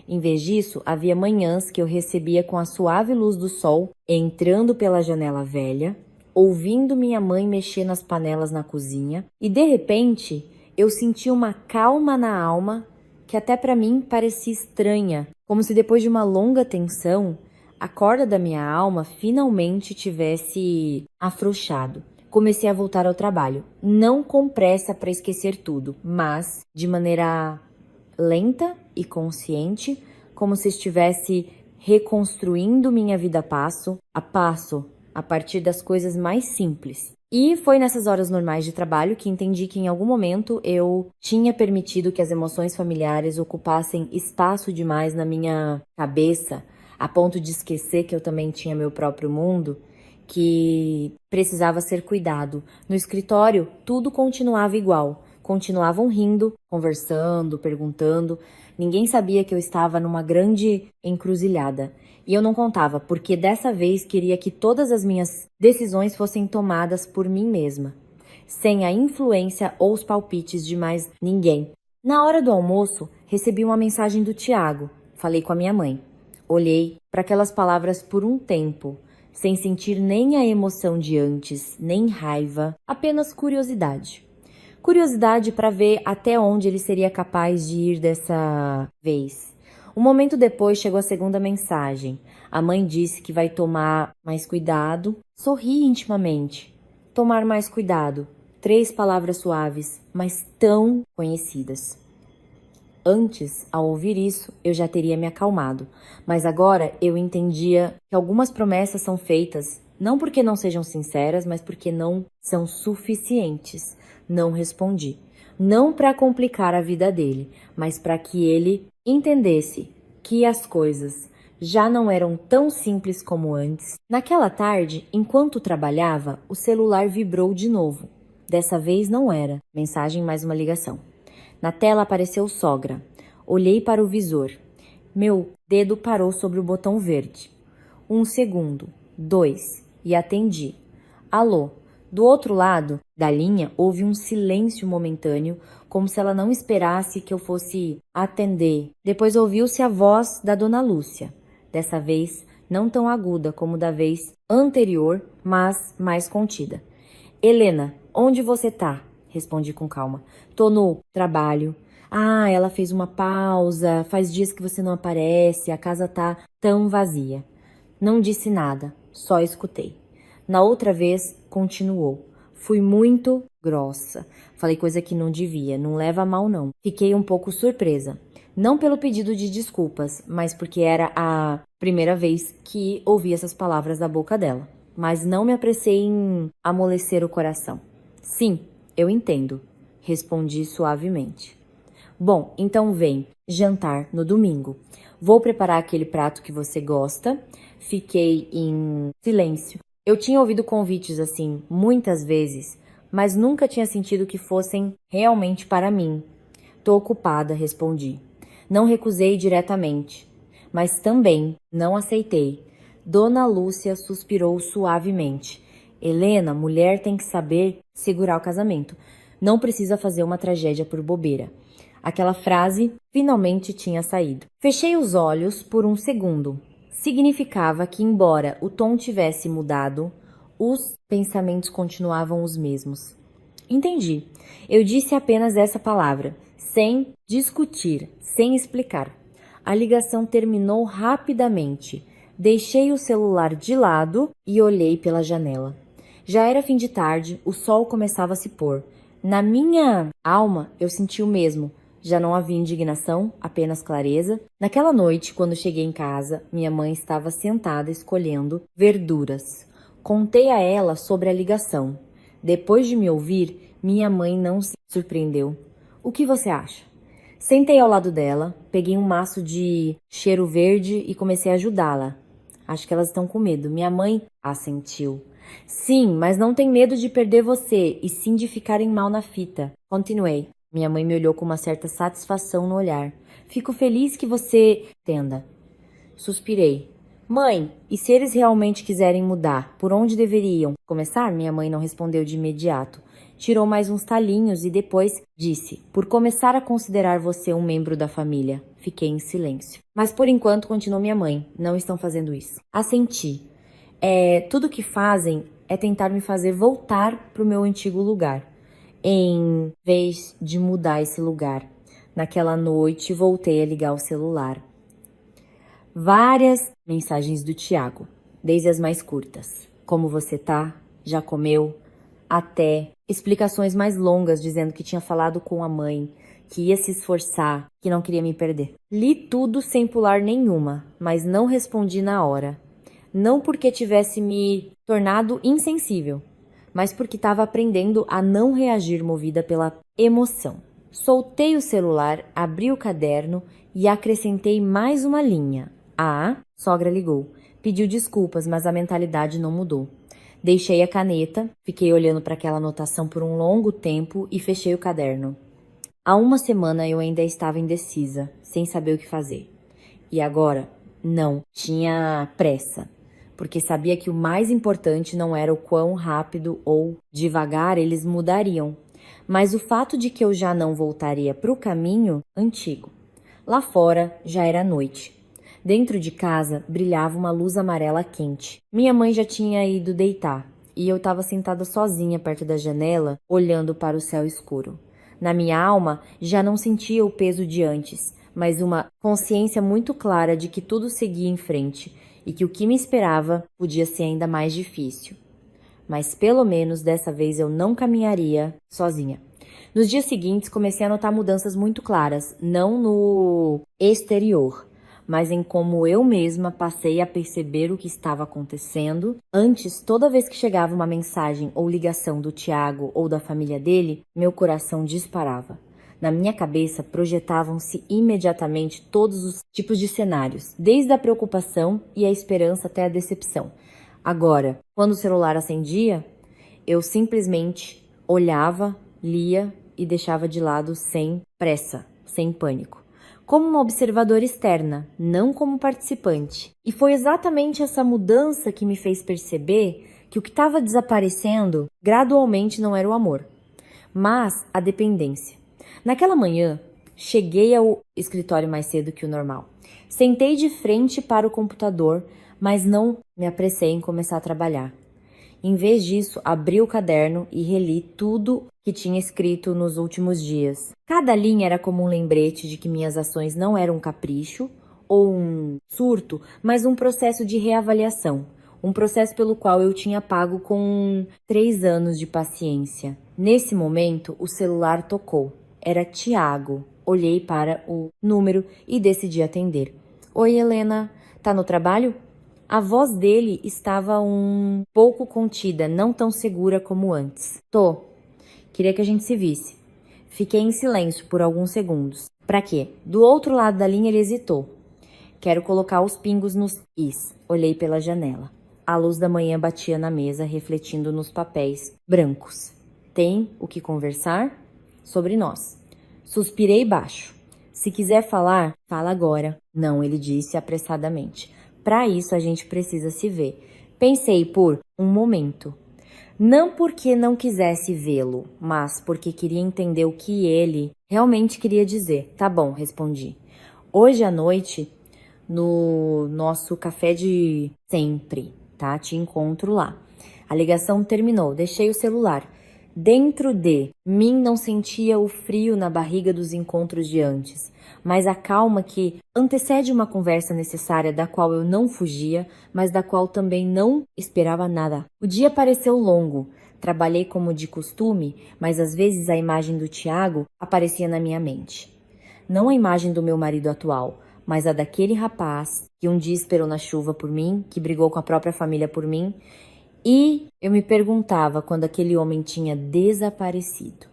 Em vez disso, havia manhãs que eu recebia com a suave luz do sol, entrando pela janela velha, ouvindo minha mãe mexer nas panelas na cozinha, e de repente eu sentia uma calma na alma que até para mim parecia estranha, como se depois de uma longa tensão, a corda da minha alma finalmente tivesse afrouxado. Comecei a voltar ao trabalho, não com pressa para esquecer tudo, mas de maneira lenta e consciente, como se estivesse reconstruindo minha vida passo, a partir das coisas mais simples. E foi nessas horas normais de trabalho que entendi que em algum momento eu tinha permitido que as emoções familiares ocupassem espaço demais na minha cabeça, a ponto de esquecer que eu também tinha meu próprio mundo, que precisava ser cuidado. No escritório, tudo continuava igual. Continuavam rindo, conversando, perguntando. Ninguém sabia que eu estava numa grande encruzilhada. E eu não contava, porque dessa vez queria que todas as minhas decisões fossem tomadas por mim mesma, sem a influência ou os palpites de mais ninguém. Na hora do almoço, recebi uma mensagem do Tiago. Falei com a minha mãe. Olhei para aquelas palavras por um tempo, sem sentir nem a emoção de antes, nem raiva, apenas curiosidade. Curiosidade para ver até onde ele seria capaz de ir dessa vez. Um momento depois chegou a segunda mensagem. A mãe disse que vai tomar mais cuidado. Sorri intimamente. Tomar mais cuidado. 3 palavras suaves, mas tão conhecidas. Antes, ao ouvir isso, eu já teria me acalmado, mas agora eu entendia que algumas promessas são feitas não porque não sejam sinceras, mas porque não são suficientes. Não respondi. Não para complicar a vida dele, mas para que ele entendesse que as coisas já não eram tão simples como antes. Naquela tarde, enquanto trabalhava, o celular vibrou de novo. Dessa vez não era mensagem, mais uma ligação. Na tela apareceu sogra. Olhei para o visor. Meu dedo parou sobre o botão verde. 1 segundo, 2, e atendi. Alô. Do outro lado da linha houve um silêncio momentâneo, como se ela não esperasse que eu fosse atender. Depois ouviu-se a voz da dona Lúcia. Dessa vez não tão aguda como da vez anterior, mas mais contida. Helena, onde você tá? Respondi com calma. Tô no trabalho. Ah, ela fez uma pausa. Faz dias que você não aparece. A casa tá tão vazia. Não disse nada, só escutei. Na outra vez, continuou. Fui muito grossa. Falei coisa que não devia. Não leva a mal, não. Fiquei um pouco surpresa. Não pelo pedido de desculpas, mas porque era a primeira vez que ouvi essas palavras da boca dela. Mas não me apressei em amolecer o coração. Sim, eu entendo, respondi suavemente. Bom, então vem jantar no domingo. Vou preparar aquele prato que você gosta. Fiquei em silêncio. Eu tinha ouvido convites assim muitas vezes, mas nunca tinha sentido que fossem realmente para mim. Tô ocupada, respondi. Não recusei diretamente, mas também não aceitei. Dona Lúcia suspirou suavemente. Helena, mulher tem que saber segurar o casamento. Não precisa fazer uma tragédia por bobeira. Aquela frase finalmente tinha saído. Fechei os olhos por um segundo. Significava que, embora o tom tivesse mudado, os pensamentos continuavam os mesmos. Entendi. Eu disse apenas essa palavra, sem discutir, sem explicar. A ligação terminou rapidamente. Deixei o celular de lado e olhei pela janela. Já era fim de tarde, o sol começava a se pôr. Na minha alma, eu senti o mesmo. Já não havia indignação, apenas clareza. Naquela noite, quando cheguei em casa, minha mãe estava sentada escolhendo verduras. Contei a ela sobre a ligação. Depois de me ouvir, minha mãe não se surpreendeu. O que você acha? Sentei ao lado dela, peguei um maço de cheiro verde e comecei a ajudá-la. Acho que elas estão com medo. Minha mãe assentiu. Sim, mas não tem medo de perder você, e sim de ficarem mal na fita. Continuei. Minha mãe me olhou com uma certa satisfação no olhar. Fico feliz que você entenda. Suspirei. Mãe, e se eles realmente quiserem mudar, por onde deveriam começar? Minha mãe não respondeu de imediato. Tirou mais uns talinhos e depois disse: por começar a considerar você um membro da família. Fiquei em silêncio. Mas por enquanto, continuou minha mãe, não estão fazendo isso. Assenti. Tudo que fazem é tentar me fazer voltar para o meu antigo lugar, em vez de mudar esse lugar. Naquela noite, voltei a ligar o celular. Várias mensagens do Tiago, desde as mais curtas. Como você tá? Já comeu? Até explicações mais longas dizendo que tinha falado com a mãe, que ia se esforçar, que não queria me perder. Li tudo sem pular nenhuma, mas não respondi na hora. Não porque tivesse me tornado insensível, mas porque estava aprendendo a não reagir movida pela emoção. Soltei o celular, abri o caderno e acrescentei mais uma linha. Sogra ligou. Pediu desculpas, mas a mentalidade não mudou. Deixei a caneta, fiquei olhando para aquela anotação por um longo tempo e fechei o caderno. Há uma semana eu ainda estava indecisa, sem saber o que fazer. E agora, não, tinha pressa, porque sabia que o mais importante não era o quão rápido ou devagar eles mudariam, mas o fato de que eu já não voltaria para o caminho antigo. Lá fora já era noite. Dentro de casa brilhava uma luz amarela quente. Minha mãe já tinha ido deitar e eu estava sentada sozinha perto da janela, olhando para o céu escuro. Na minha alma já não sentia o peso de antes, mas uma consciência muito clara de que tudo seguia em frente e que o que me esperava podia ser ainda mais difícil. Mas pelo menos dessa vez eu não caminharia sozinha. Nos dias seguintes comecei a notar mudanças muito claras, não no exterior, mas em como eu mesma passei a perceber o que estava acontecendo. Antes, toda vez que chegava uma mensagem ou ligação do Tiago ou da família dele, meu coração disparava. Na minha cabeça projetavam-se imediatamente todos os tipos de cenários, desde a preocupação e a esperança até a decepção. Agora, quando o celular acendia, eu simplesmente olhava, lia e deixava de lado sem pressa, sem pânico. Como uma observadora externa, não como participante. E foi exatamente essa mudança que me fez perceber que o que estava desaparecendo gradualmente não era o amor, mas a dependência. Naquela manhã, cheguei ao escritório mais cedo que o normal. Sentei de frente para o computador, mas não me apressei em começar a trabalhar. Em vez disso, abri o caderno e reli tudo que tinha escrito nos últimos dias. Cada linha era como um lembrete de que minhas ações não eram um capricho ou um surto, mas um processo de reavaliação. Um processo pelo qual eu tinha pago com 3 anos de paciência. Nesse momento, o celular tocou. Era Tiago. Olhei para o número e decidi atender. Oi, Helena. Tá no trabalho? A voz dele estava um pouco contida, não tão segura como antes. Tô. Queria que a gente se visse. Fiquei em silêncio por alguns segundos. Pra quê? Do outro lado da linha ele hesitou. Quero colocar os pingos nos is. Olhei pela janela. A luz da manhã batia na mesa, refletindo nos papéis brancos. Tem o que conversar? Sobre nós. Suspirei baixo. Se quiser falar, fala agora. Não, ele disse apressadamente. Para isso a gente precisa se ver. Pensei por um momento. Não porque não quisesse vê-lo, mas porque queria entender o que ele realmente queria dizer. Tá bom, respondi. Hoje à noite, no nosso café de sempre, tá? Te encontro lá. A ligação terminou, deixei o celular. Dentro de mim não sentia o frio na barriga dos encontros de antes, mas a calma que antecede uma conversa necessária da qual eu não fugia, mas da qual também não esperava nada. O dia pareceu longo. Trabalhei como de costume, mas às vezes a imagem do Tiago aparecia na minha mente. Não a imagem do meu marido atual, mas a daquele rapaz que um dia esperou na chuva por mim, que brigou com a própria família por mim, e eu me perguntava quando aquele homem tinha desaparecido.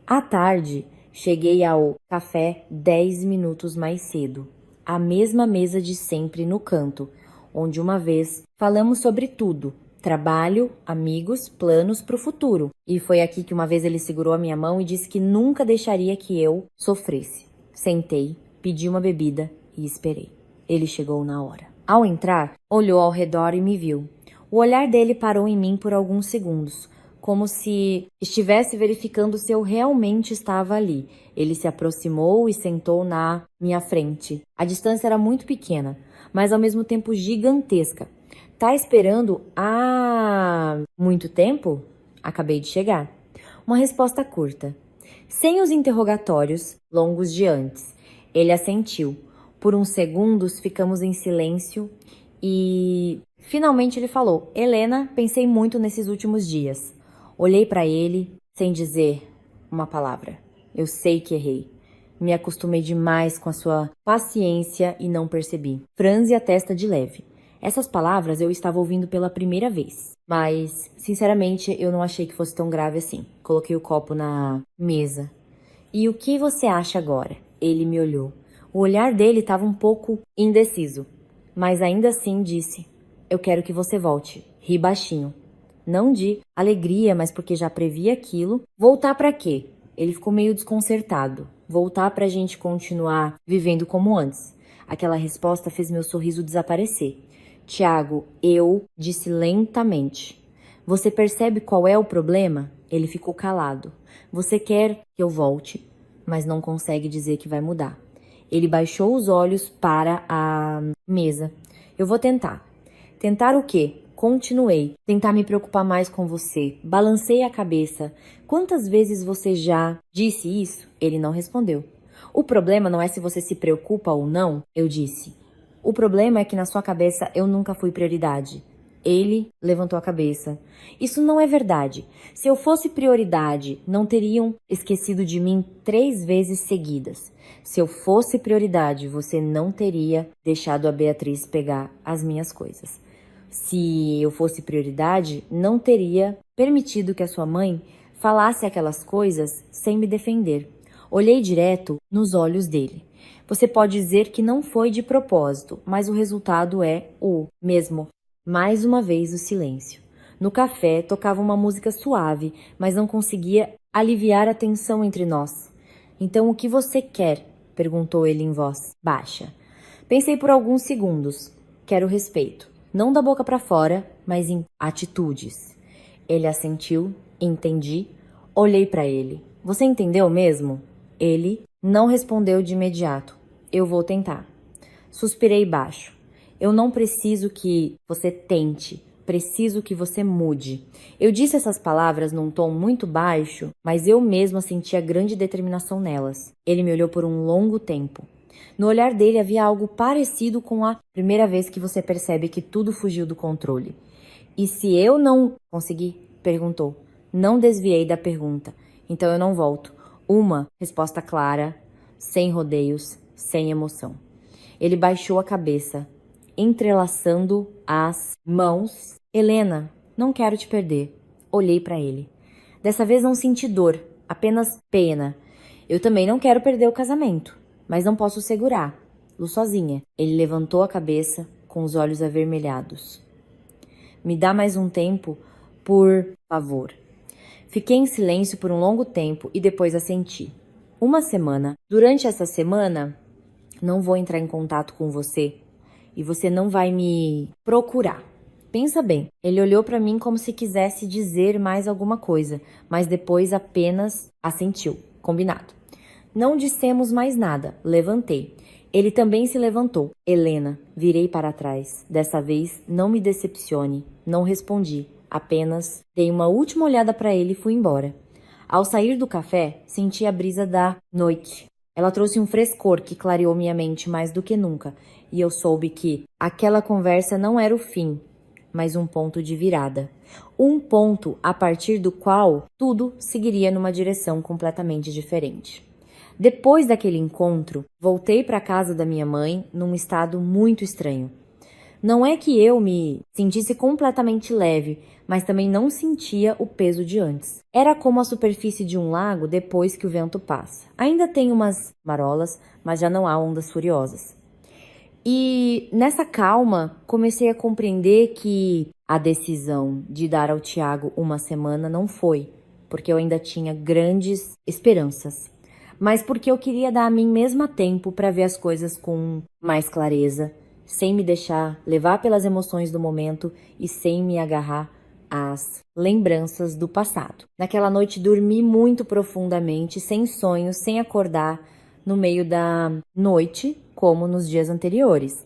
À tarde, cheguei ao café 10 minutos mais cedo, à mesma mesa de sempre no canto, onde uma vez falamos sobre tudo, trabalho, amigos, planos para o futuro. E foi aqui que uma vez ele segurou a minha mão e disse que nunca deixaria que eu sofresse. Sentei, pedi uma bebida e esperei. Ele chegou na hora. Ao entrar, olhou ao redor e me viu. O olhar dele parou em mim por alguns segundos, como se estivesse verificando se eu realmente estava ali. Ele se aproximou e sentou na minha frente. A distância era muito pequena, mas ao mesmo tempo gigantesca. Tá esperando há muito tempo? Acabei de chegar. Uma resposta curta. Sem os interrogatórios longos de antes. Ele assentiu. Por uns segundos ficamos em silêncio e finalmente ele falou: Helena, pensei muito nesses últimos dias. Olhei para ele sem dizer uma palavra. Eu sei que errei. Me acostumei demais com a sua paciência e não percebi. Franze a testa de leve. Essas palavras eu estava ouvindo pela primeira vez. Mas, sinceramente, eu não achei que fosse tão grave assim. Coloquei o copo na mesa. E o que você acha agora? Ele me olhou. O olhar dele estava um pouco indeciso. Mas ainda assim disse: eu quero que você volte. Ri baixinho. Não de alegria, mas porque já previa aquilo. Voltar pra quê? Ele ficou meio desconcertado. Voltar pra gente continuar vivendo como antes. Aquela resposta fez meu sorriso desaparecer. Tiago, eu disse lentamente. Você percebe qual é o problema? Ele ficou calado. Você quer que eu volte, mas não consegue dizer que vai mudar. Ele baixou os olhos para a mesa. Eu vou tentar. Tentar o quê? Continuei. Tentar me preocupar mais com você. Balancei a cabeça. Quantas vezes você já disse isso? Ele não respondeu. O problema não é se você se preocupa ou não, eu disse. O problema é que na sua cabeça eu nunca fui prioridade. Ele levantou a cabeça. Isso não é verdade. Se eu fosse prioridade, não teriam esquecido de mim 3 vezes seguidas. Se eu fosse prioridade, você não teria deixado a Beatriz pegar as minhas coisas. Se eu fosse prioridade, não teria permitido que a sua mãe falasse aquelas coisas sem me defender. Olhei direto nos olhos dele. Você pode dizer que não foi de propósito, mas o resultado é o mesmo. Mais uma vez o silêncio. No café tocava uma música suave, mas não conseguia aliviar a tensão entre nós. Então o que você quer? Perguntou ele em voz baixa. Pensei por alguns segundos. Quero respeito. Não da boca para fora, mas em atitudes. Ele assentiu, entendi. Olhei para ele. Você entendeu mesmo? Ele não respondeu de imediato. Eu vou tentar. Suspirei baixo. Eu não preciso que você tente, preciso que você mude. Eu disse essas palavras num tom muito baixo, mas eu mesma sentia grande determinação nelas. Ele me olhou por um longo tempo. No olhar dele havia algo parecido com a primeira vez que você percebe que tudo fugiu do controle. E se eu não consegui? Perguntou. Não desviei da pergunta. Então eu não volto. Uma resposta clara, sem rodeios, sem emoção. Ele baixou a cabeça, entrelaçando as mãos. Helena, não quero te perder. Olhei para ele. Dessa vez não senti dor, apenas pena. Eu também não quero perder o casamento, mas não posso segurar. Lu sozinha. Ele levantou a cabeça com os olhos avermelhados. Me dá mais um tempo, por favor. Fiquei em silêncio por um longo tempo e depois assenti. Uma semana. Durante essa semana, não vou entrar em contato com você e você não vai me procurar. Pensa bem. Ele olhou para mim como se quisesse dizer mais alguma coisa, mas depois apenas assentiu. Combinado. Não dissemos mais nada. Levantei. Ele também se levantou. Helena, virei para trás. Dessa vez, não me decepcione. Não respondi. Apenas dei uma última olhada para ele e fui embora. Ao sair do café, senti a brisa da noite. Ela trouxe um frescor que clareou minha mente mais do que nunca, e eu soube que aquela conversa não era o fim, mas um ponto de virada. Um ponto a partir do qual tudo seguiria numa direção completamente diferente. Depois daquele encontro, voltei para a casa da minha mãe num estado muito estranho. Não é que eu me sentisse completamente leve, mas também não sentia o peso de antes. Era como a superfície de um lago depois que o vento passa. Ainda tem umas marolas, mas já não há ondas furiosas. E nessa calma, comecei a compreender que a decisão de dar ao Tiago uma semana não foi, porque eu ainda tinha grandes esperanças, mas porque eu queria dar a mim mesma tempo para ver as coisas com mais clareza, sem me deixar levar pelas emoções do momento e sem me agarrar às lembranças do passado. Naquela noite dormi muito profundamente, sem sonhos, sem acordar no meio da noite, como nos dias anteriores.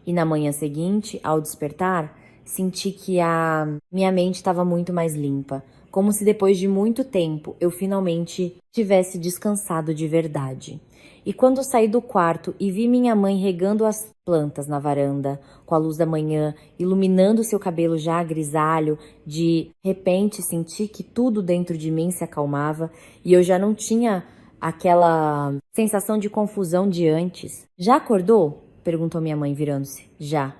E na manhã seguinte, ao despertar, senti que a minha mente estava muito mais limpa, como se depois de muito tempo eu finalmente tivesse descansado de verdade. E quando saí do quarto e vi minha mãe regando as plantas na varanda, com a luz da manhã, iluminando seu cabelo já grisalho, de repente senti que tudo dentro de mim se acalmava e eu já não tinha aquela sensação de confusão de antes. Já acordou? Perguntou minha mãe virando-se. Já.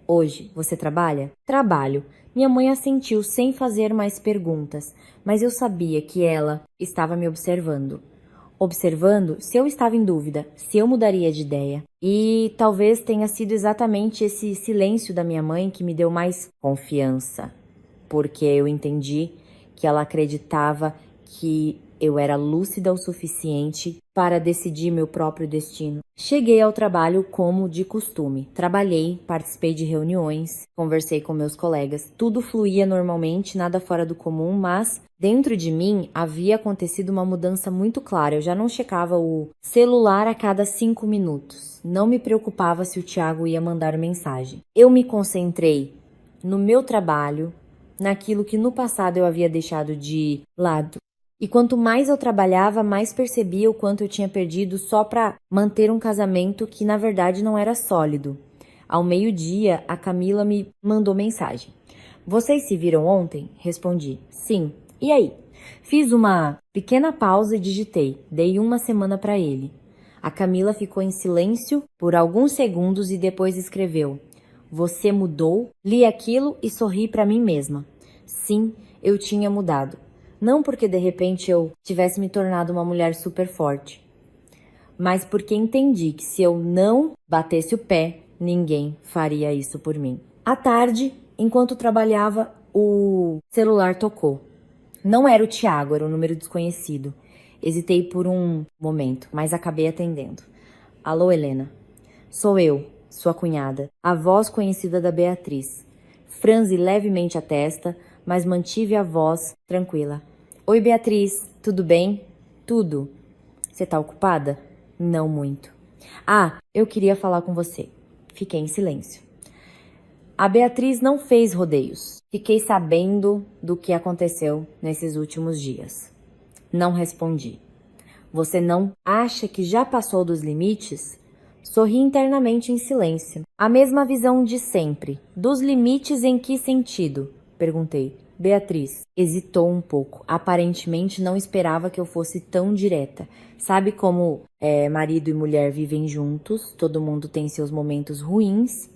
Hoje, você trabalha? Trabalho. Minha mãe assentiu sem fazer mais perguntas, mas eu sabia que ela estava me observando. Observando se eu estava em dúvida, se eu mudaria de ideia. E talvez tenha sido exatamente esse silêncio da minha mãe que me deu mais confiança, porque eu entendi que ela acreditava que Eu era lúcida o suficiente para decidir meu próprio destino. Cheguei ao trabalho como de costume. Trabalhei, participei de reuniões, conversei com meus colegas. Tudo fluía normalmente, nada fora do comum, mas dentro de mim havia acontecido uma mudança muito clara. Eu já não checava o celular a cada 5 minutos. Não me preocupava se o Thiago ia mandar mensagem. Eu me concentrei no meu trabalho, naquilo que no passado eu havia deixado de lado. E quanto mais eu trabalhava, mais percebia o quanto eu tinha perdido só para manter um casamento que na verdade não era sólido. Ao meio-dia, a Camila me mandou mensagem. Vocês se viram ontem? Respondi. Sim. E aí? Fiz uma pequena pausa e digitei. Dei uma semana para ele. A Camila ficou em silêncio por alguns segundos e depois escreveu. Você mudou? Li aquilo e sorri para mim mesma. Sim, eu tinha mudado. Não porque de repente eu tivesse me tornado uma mulher super forte, mas porque entendi que se eu não batesse o pé, ninguém faria isso por mim. À tarde, enquanto trabalhava, o celular tocou. Não era o Thiago, era um número desconhecido. Hesitei por um momento, mas acabei atendendo. Alô, Helena. Sou eu, sua cunhada, a voz conhecida da Beatriz. Franzi levemente a testa, mas mantive a voz tranquila. Oi, Beatriz, tudo bem? Tudo. Você tá ocupada? Não muito. Ah, eu queria falar com você. Fiquei em silêncio. A Beatriz não fez rodeios. Fiquei sabendo do que aconteceu nesses últimos dias. Não respondi. Você não acha que já passou dos limites? Sorri internamente em silêncio. A mesma visão de sempre. Dos limites em que sentido? Perguntei. Beatriz hesitou um pouco. Aparentemente não esperava que eu fosse tão direta. Sabe como marido e mulher vivem juntos, todo mundo tem seus momentos ruins.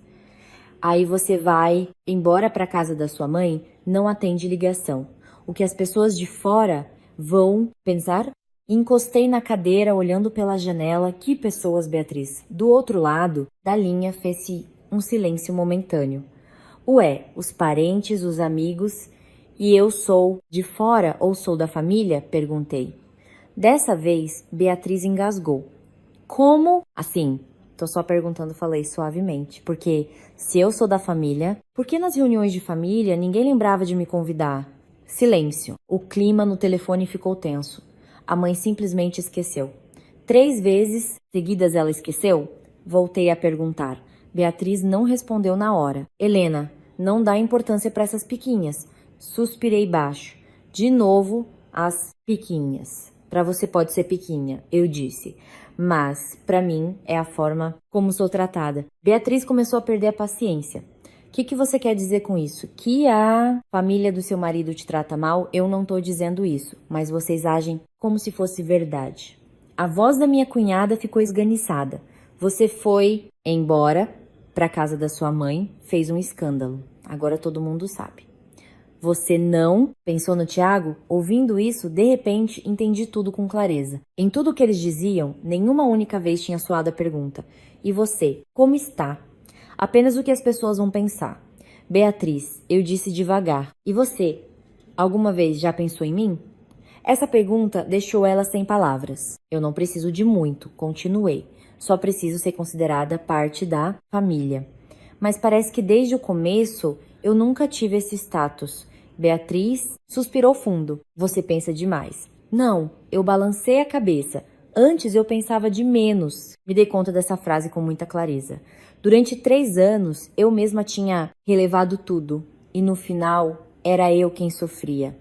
Aí você vai embora para casa da sua mãe, não atende ligação. O que as pessoas de fora vão pensar? Encostei na cadeira, olhando pela janela. Que pessoas, Beatriz? Do outro lado da linha fez-se um silêncio momentâneo. Ué, os parentes, os amigos... E eu sou de fora ou sou da família? Perguntei. Dessa vez, Beatriz engasgou. Como? Assim, tô só perguntando, falei suavemente. Porque se eu sou da família, por que nas reuniões de família ninguém lembrava de me convidar? Silêncio. O clima no telefone ficou tenso. A mãe simplesmente esqueceu. 3 vezes seguidas ela esqueceu? Voltei a perguntar. Beatriz não respondeu na hora. Helena, não dá importância para essas piquinhas. Suspirei baixo. De novo, as piquinhas. Para você pode ser piquinha, eu disse. Mas, para mim, é a forma como sou tratada. Beatriz começou a perder a paciência. O que você quer dizer com isso? Que a família do seu marido te trata mal? Eu não tô dizendo isso, mas vocês agem como se fosse verdade. A voz da minha cunhada ficou esganiçada. Você foi embora para casa da sua mãe, fez um escândalo. Agora todo mundo sabe. Você não pensou no Thiago? Ouvindo isso, de repente, entendi tudo com clareza. Em tudo o que eles diziam, nenhuma única vez tinha soado a pergunta. E você, como está? Apenas o que as pessoas vão pensar. Beatriz, eu disse devagar. E você, alguma vez já pensou em mim? Essa pergunta deixou ela sem palavras. Eu não preciso de muito, continuei. Só preciso ser considerada parte da família. Mas parece que desde o começo eu nunca tive esse status. Beatriz suspirou fundo. Você pensa demais. Não, eu balancei a cabeça. Antes eu pensava de menos. Me dei conta dessa frase com muita clareza. Durante 3 anos, eu mesma tinha relevado tudo. E no final, era eu quem sofria.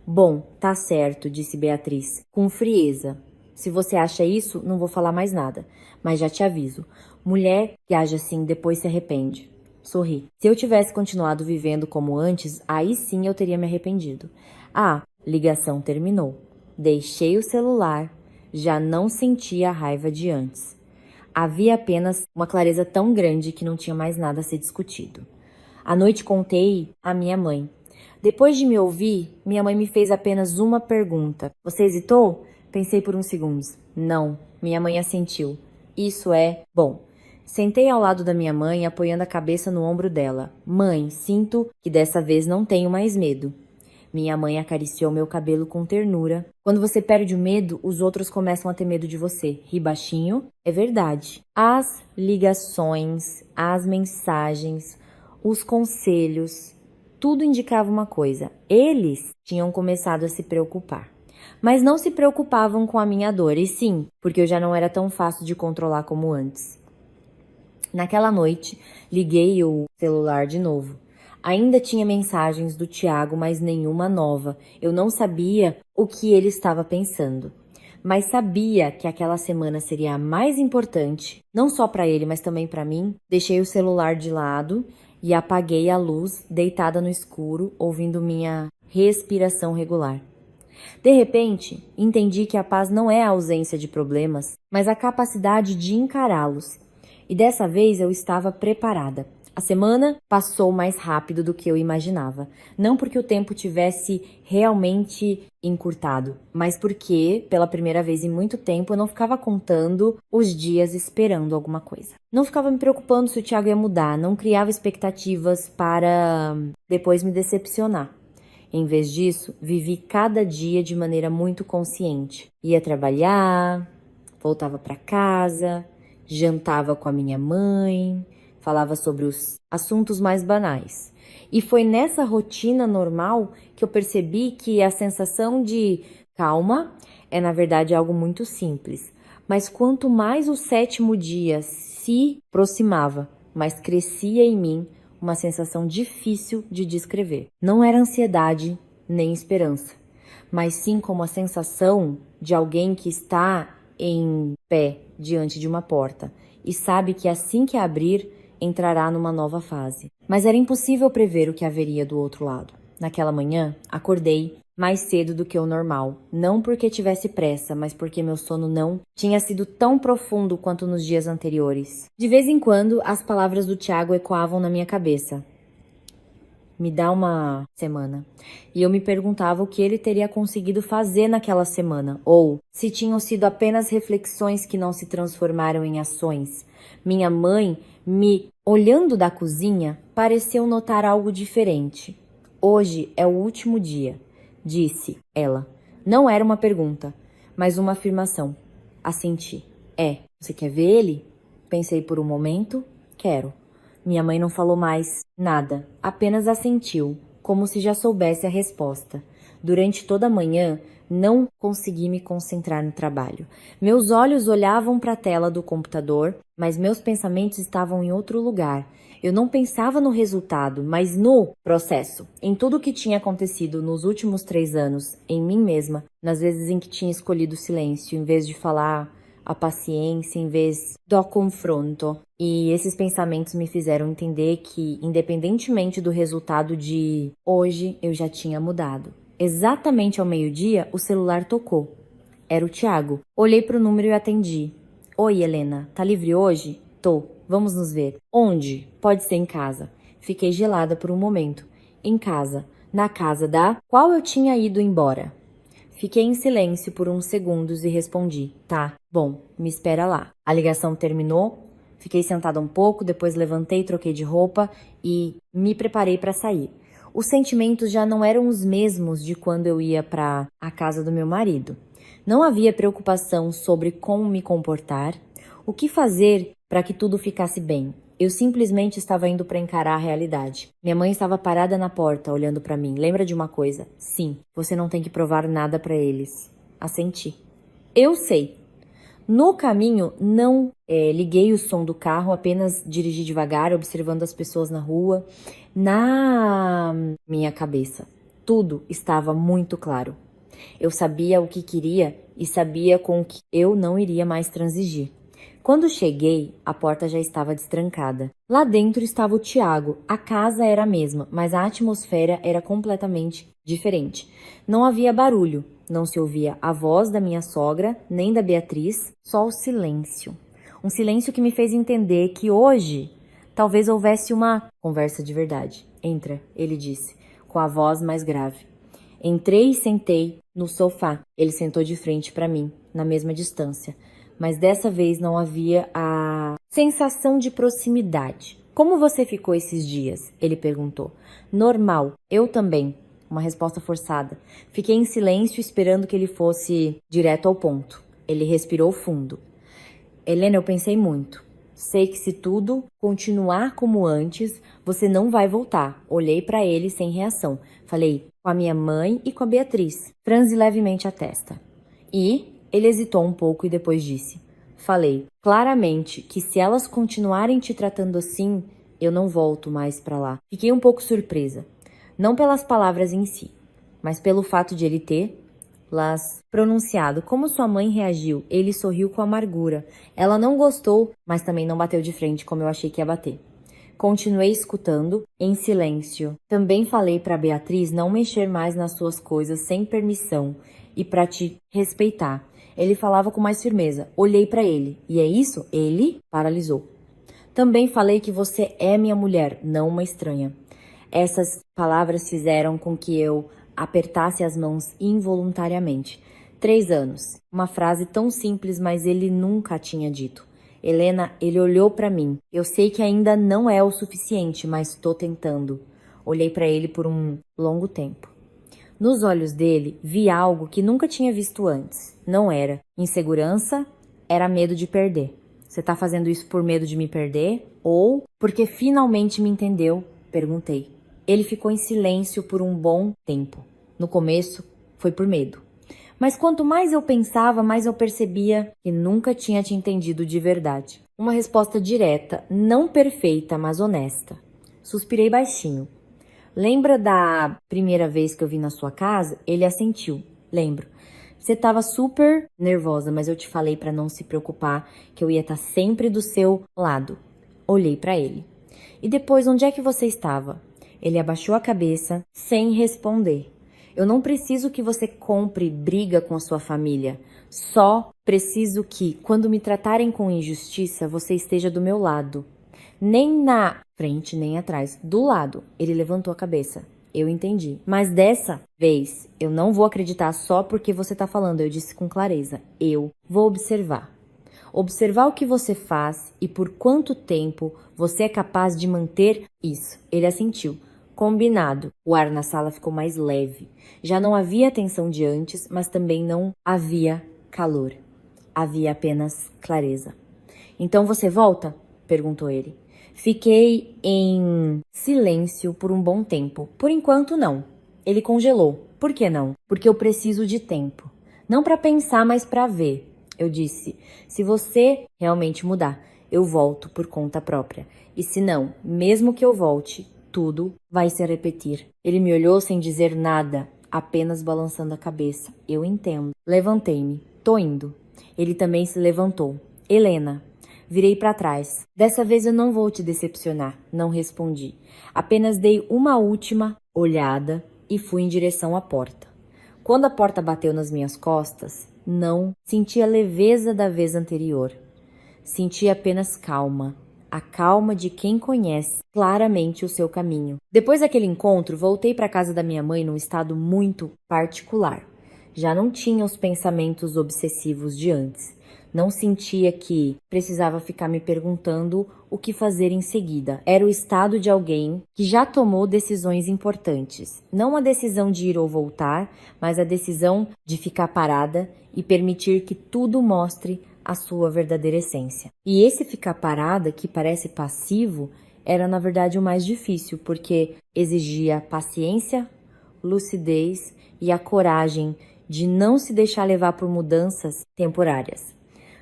Bom, tá certo, disse Beatriz, com frieza. Se você acha isso, não vou falar mais nada. Mas já te aviso. Mulher que age assim depois se arrepende. Sorri. Se eu tivesse continuado vivendo como antes, aí sim eu teria me arrependido. Ah, ligação terminou. Deixei o celular. Já não sentia a raiva de antes. Havia apenas uma clareza tão grande que não tinha mais nada a ser discutido. À noite contei à minha mãe. Depois de me ouvir, minha mãe me fez apenas uma pergunta. Você hesitou? Pensei por uns segundos. Não. Minha mãe assentiu. Isso é bom. Sentei ao lado da minha mãe, apoiando a cabeça no ombro dela. Mãe, sinto que dessa vez não tenho mais medo. Minha mãe acariciou meu cabelo com ternura. Quando você perde o medo, os outros começam a ter medo de você. Ri baixinho. É verdade. As ligações, as mensagens, os conselhos, tudo indicava uma coisa. Eles tinham começado a se preocupar. Mas não se preocupavam com a minha dor, e sim, porque eu já não era tão fácil de controlar como antes. Naquela noite, liguei o celular de novo. Ainda tinha mensagens do Tiago, mas nenhuma nova. Eu não sabia o que ele estava pensando. Mas sabia que aquela semana seria a mais importante, não só para ele, mas também para mim. Deixei o celular de lado e apaguei a luz, deitada no escuro, ouvindo minha respiração regular. De repente, entendi que a paz não é a ausência de problemas, mas a capacidade de encará-los. E dessa vez eu estava preparada. A semana passou mais rápido do que eu imaginava. Não porque o tempo tivesse realmente encurtado, mas porque, pela primeira vez em muito tempo, eu não ficava contando os dias esperando alguma coisa. Não ficava me preocupando se o Thiago ia mudar, não criava expectativas para depois me decepcionar. Em vez disso, vivi cada dia de maneira muito consciente. Ia trabalhar, voltava para casa, jantava com a minha mãe, falava sobre os assuntos mais banais. E foi nessa rotina normal que eu percebi que a sensação de calma é, na verdade, algo muito simples. Mas quanto mais o sétimo dia se aproximava, mais crescia em mim uma sensação difícil de descrever. Não era ansiedade nem esperança, mas sim como a sensação de alguém que está em pé diante de uma porta e sabe que assim que abrir, entrará numa nova fase. Mas era impossível prever o que haveria do outro lado. Naquela manhã, acordei mais cedo do que o normal, não porque tivesse pressa, mas porque meu sono não tinha sido tão profundo quanto nos dias anteriores. De vez em quando, as palavras do Tiago ecoavam na minha cabeça. Me dá uma semana. E eu me perguntava o que ele teria conseguido fazer naquela semana, ou se tinham sido apenas reflexões que não se transformaram em ações. Minha mãe, me olhando da cozinha, pareceu notar algo diferente. Hoje é o último dia, disse ela. Não era uma pergunta, mas uma afirmação. Assenti. Você quer ver ele? Pensei por um momento. Quero. Minha mãe não falou mais nada, apenas assentiu, como se já soubesse a resposta. Durante toda a manhã, não consegui me concentrar no trabalho. Meus olhos olhavam para a tela do computador, mas meus pensamentos estavam em outro lugar. Eu não pensava no resultado, mas no processo, em tudo o que tinha acontecido nos últimos 3 anos, em mim mesma, nas vezes em que tinha escolhido o silêncio em vez de falar, a paciência em vez do confronto. E esses pensamentos me fizeram entender que, independentemente do resultado de hoje, eu já tinha mudado. Exatamente ao meio-dia, o celular tocou. Era o Thiago. Olhei para o número e atendi. Oi, Helena, tá livre hoje? Tô. Vamos nos ver. Onde? Pode ser em casa. Fiquei gelada por um momento. Em casa. Na casa da qual eu tinha ido embora. Fiquei em silêncio por uns segundos e respondi. Tá, bom, me espera lá. A ligação terminou, fiquei sentada um pouco, depois levantei, troquei de roupa e me preparei para sair. Os sentimentos já não eram os mesmos de quando eu ia para a casa do meu marido. Não havia preocupação sobre como me comportar, o que fazer para que tudo ficasse bem. Eu simplesmente estava indo para encarar a realidade. Minha mãe estava parada na porta, olhando para mim. Lembra de uma coisa? Sim, você não tem que provar nada para eles. Assenti. Eu sei. No caminho, não liguei o som do carro, apenas dirigi devagar, observando as pessoas na rua. Na minha cabeça, tudo estava muito claro. Eu sabia o que queria e sabia com o que eu não iria mais transigir. Quando cheguei, a porta já estava destrancada. Lá dentro estava o Tiago. A casa era a mesma, mas a atmosfera era completamente diferente. Não havia barulho, não se ouvia a voz da minha sogra, nem da Beatriz, só o silêncio. Um silêncio que me fez entender que hoje talvez houvesse uma conversa de verdade. Entra, ele disse, com a voz mais grave. Entrei e sentei no sofá. Ele sentou de frente para mim, na mesma distância. Mas dessa vez não havia a sensação de proximidade. Como você ficou esses dias? Ele perguntou. Normal, eu também. uma resposta forçada. Fiquei em silêncio esperando que ele fosse direto ao ponto. Ele respirou fundo. Helena, eu pensei muito. Sei que se tudo continuar como antes, você não vai voltar. Olhei para ele sem reação. Falei, com a minha mãe e com a Beatriz. Franzi levemente a testa. E ele hesitou um pouco e depois disse. Falei, claramente, que se elas continuarem te tratando assim, eu não volto mais para lá. Fiquei um pouco surpresa. Não pelas palavras em si, mas pelo fato de ele ter las pronunciado. Como sua mãe reagiu? Ele sorriu com amargura. Ela não gostou, mas também não bateu de frente como eu achei que ia bater. Continuei escutando, em silêncio. Também falei para Beatriz não mexer mais nas suas coisas sem permissão e para te respeitar. Ele falava com mais firmeza. Olhei para ele. E é isso? Ele paralisou. Também falei que você é minha mulher, não uma estranha. Essas palavras fizeram com que eu apertasse as mãos involuntariamente. 3 anos. Uma frase tão simples, mas ele nunca a tinha dito. Helena, ele olhou para mim. Eu sei que ainda não é o suficiente, mas estou tentando. Olhei para ele por um longo tempo. Nos olhos dele, vi algo que nunca tinha visto antes. Não era insegurança, era medo de perder. Você tá fazendo isso por medo de me perder? Ou porque finalmente me entendeu? Perguntei. Ele ficou em silêncio por um bom tempo. No começo, foi por medo. Mas quanto mais eu pensava, mais eu percebia que nunca tinha te entendido de verdade. Uma resposta direta, não perfeita, mas honesta. Suspirei baixinho. Lembra da primeira vez que eu vim na sua casa? Ele assentiu. Lembro. Você estava super nervosa, mas eu te falei para não se preocupar, que eu ia estar sempre do seu lado. Olhei para ele. E depois, onde é que você estava? Ele abaixou a cabeça, sem responder. Eu não preciso que você compre briga com a sua família. Só preciso que, quando me tratarem com injustiça, você esteja do meu lado. Nem na frente, nem atrás. Do lado. Ele levantou a cabeça. Eu entendi. Mas dessa vez, eu não vou acreditar só porque você tá falando. Eu disse com clareza. Eu vou observar. Observar o que você faz e por quanto tempo você é capaz de manter isso. Ele assentiu. Combinado. O ar na sala ficou mais leve. Já não havia tensão de antes, mas também não havia calor. Havia apenas clareza. Então você volta? Perguntou ele. Fiquei em silêncio por um bom tempo. Por enquanto, não. Ele congelou. Por que não? Porque eu preciso de tempo. Não para pensar, mas para ver. Eu disse, se você realmente mudar, eu volto por conta própria. E se não, mesmo que eu volte, tudo vai se repetir. Ele me olhou sem dizer nada, apenas balançando a cabeça. Eu entendo. Levantei-me. Tô indo. Ele também se levantou. Helena. Virei para trás. Dessa vez eu não vou te decepcionar. Não respondi. Apenas dei uma última olhada e fui em direção à porta. Quando a porta bateu nas minhas costas, não senti a leveza da vez anterior. Senti apenas calma. A calma de quem conhece claramente o seu caminho. Depois daquele encontro, voltei para a casa da minha mãe num estado muito particular. Já não tinha os pensamentos obsessivos de antes. Não sentia que precisava ficar me perguntando o que fazer em seguida. Era o estado de alguém que já tomou decisões importantes. Não a decisão de ir ou voltar, mas a decisão de ficar parada e permitir que tudo mostre a sua verdadeira essência. E esse ficar parada, que parece passivo, era na verdade o mais difícil, porque exigia paciência, lucidez e a coragem de não se deixar levar por mudanças temporárias.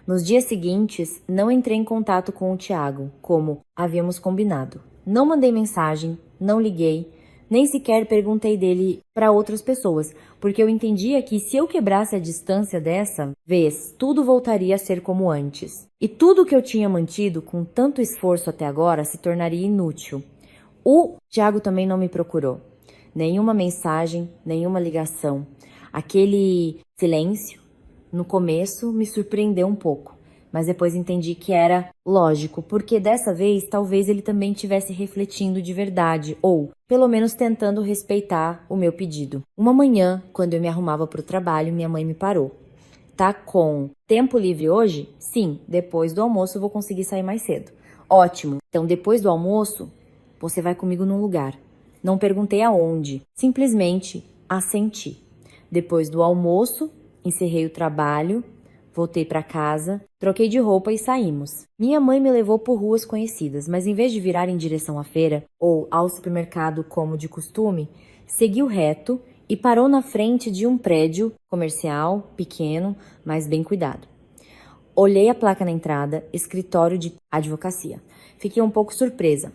Nos dias seguintes, não entrei em contato com o Thiago, como havíamos combinado. Não mandei mensagem, não liguei, nem sequer perguntei dele para outras pessoas, porque eu entendia que se eu quebrasse a distância dessa vez, tudo voltaria a ser como antes. E tudo que eu tinha mantido com tanto esforço até agora se tornaria inútil. O Thiago também não me procurou. Nenhuma mensagem, nenhuma ligação. Aquele silêncio, no começo, me surpreendeu um pouco, mas depois entendi que era lógico, porque dessa vez talvez ele também estivesse refletindo de verdade, ou pelo menos tentando respeitar o meu pedido. Uma manhã, quando eu me arrumava para o trabalho, minha mãe me parou. Tá com tempo livre hoje? Sim, depois do almoço eu vou conseguir sair mais cedo. Ótimo, então depois do almoço, você vai comigo num lugar. Não perguntei aonde, simplesmente assenti. Depois do almoço, encerrei o trabalho, voltei para casa, troquei de roupa e saímos. Minha mãe me levou por ruas conhecidas, mas em vez de virar em direção à feira ou ao supermercado como de costume, seguiu reto e parou na frente de um prédio comercial, pequeno, mas bem cuidado. Olhei a placa na entrada, escritório de advocacia. Fiquei um pouco surpresa.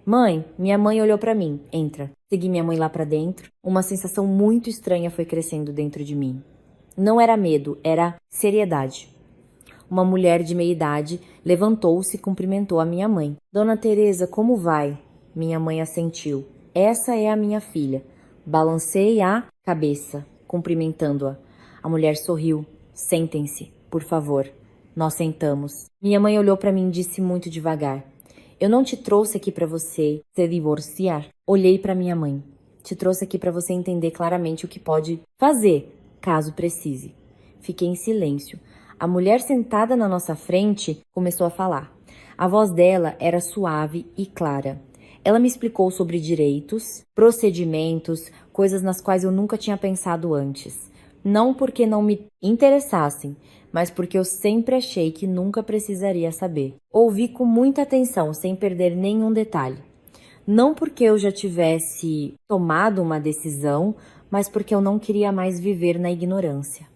Mãe, minha mãe olhou para mim. Entra. Segui minha mãe lá para dentro. Uma sensação muito estranha foi crescendo dentro de mim. Não era medo, era seriedade. Uma mulher de meia idade levantou-se e cumprimentou a minha mãe. Dona Teresa, como vai? Minha mãe assentiu. Essa é a minha filha. Balancei a cabeça, cumprimentando-a. A mulher sorriu. Sentem-se, por favor. Nós sentamos. Minha mãe olhou para mim e disse muito devagar. Eu não te trouxe aqui para você se divorciar. Olhei para minha mãe. Te trouxe aqui para você entender claramente o que pode fazer, caso precise. Fiquei em silêncio. A mulher sentada na nossa frente começou a falar. A voz dela era suave e clara. Ela me explicou sobre direitos, procedimentos, coisas nas quais eu nunca tinha pensado antes. Não porque não me interessassem, mas porque eu sempre achei que nunca precisaria saber. Ouvi com muita atenção, sem perder nenhum detalhe. Não porque eu já tivesse tomado uma decisão, mas porque eu não queria mais viver na ignorância.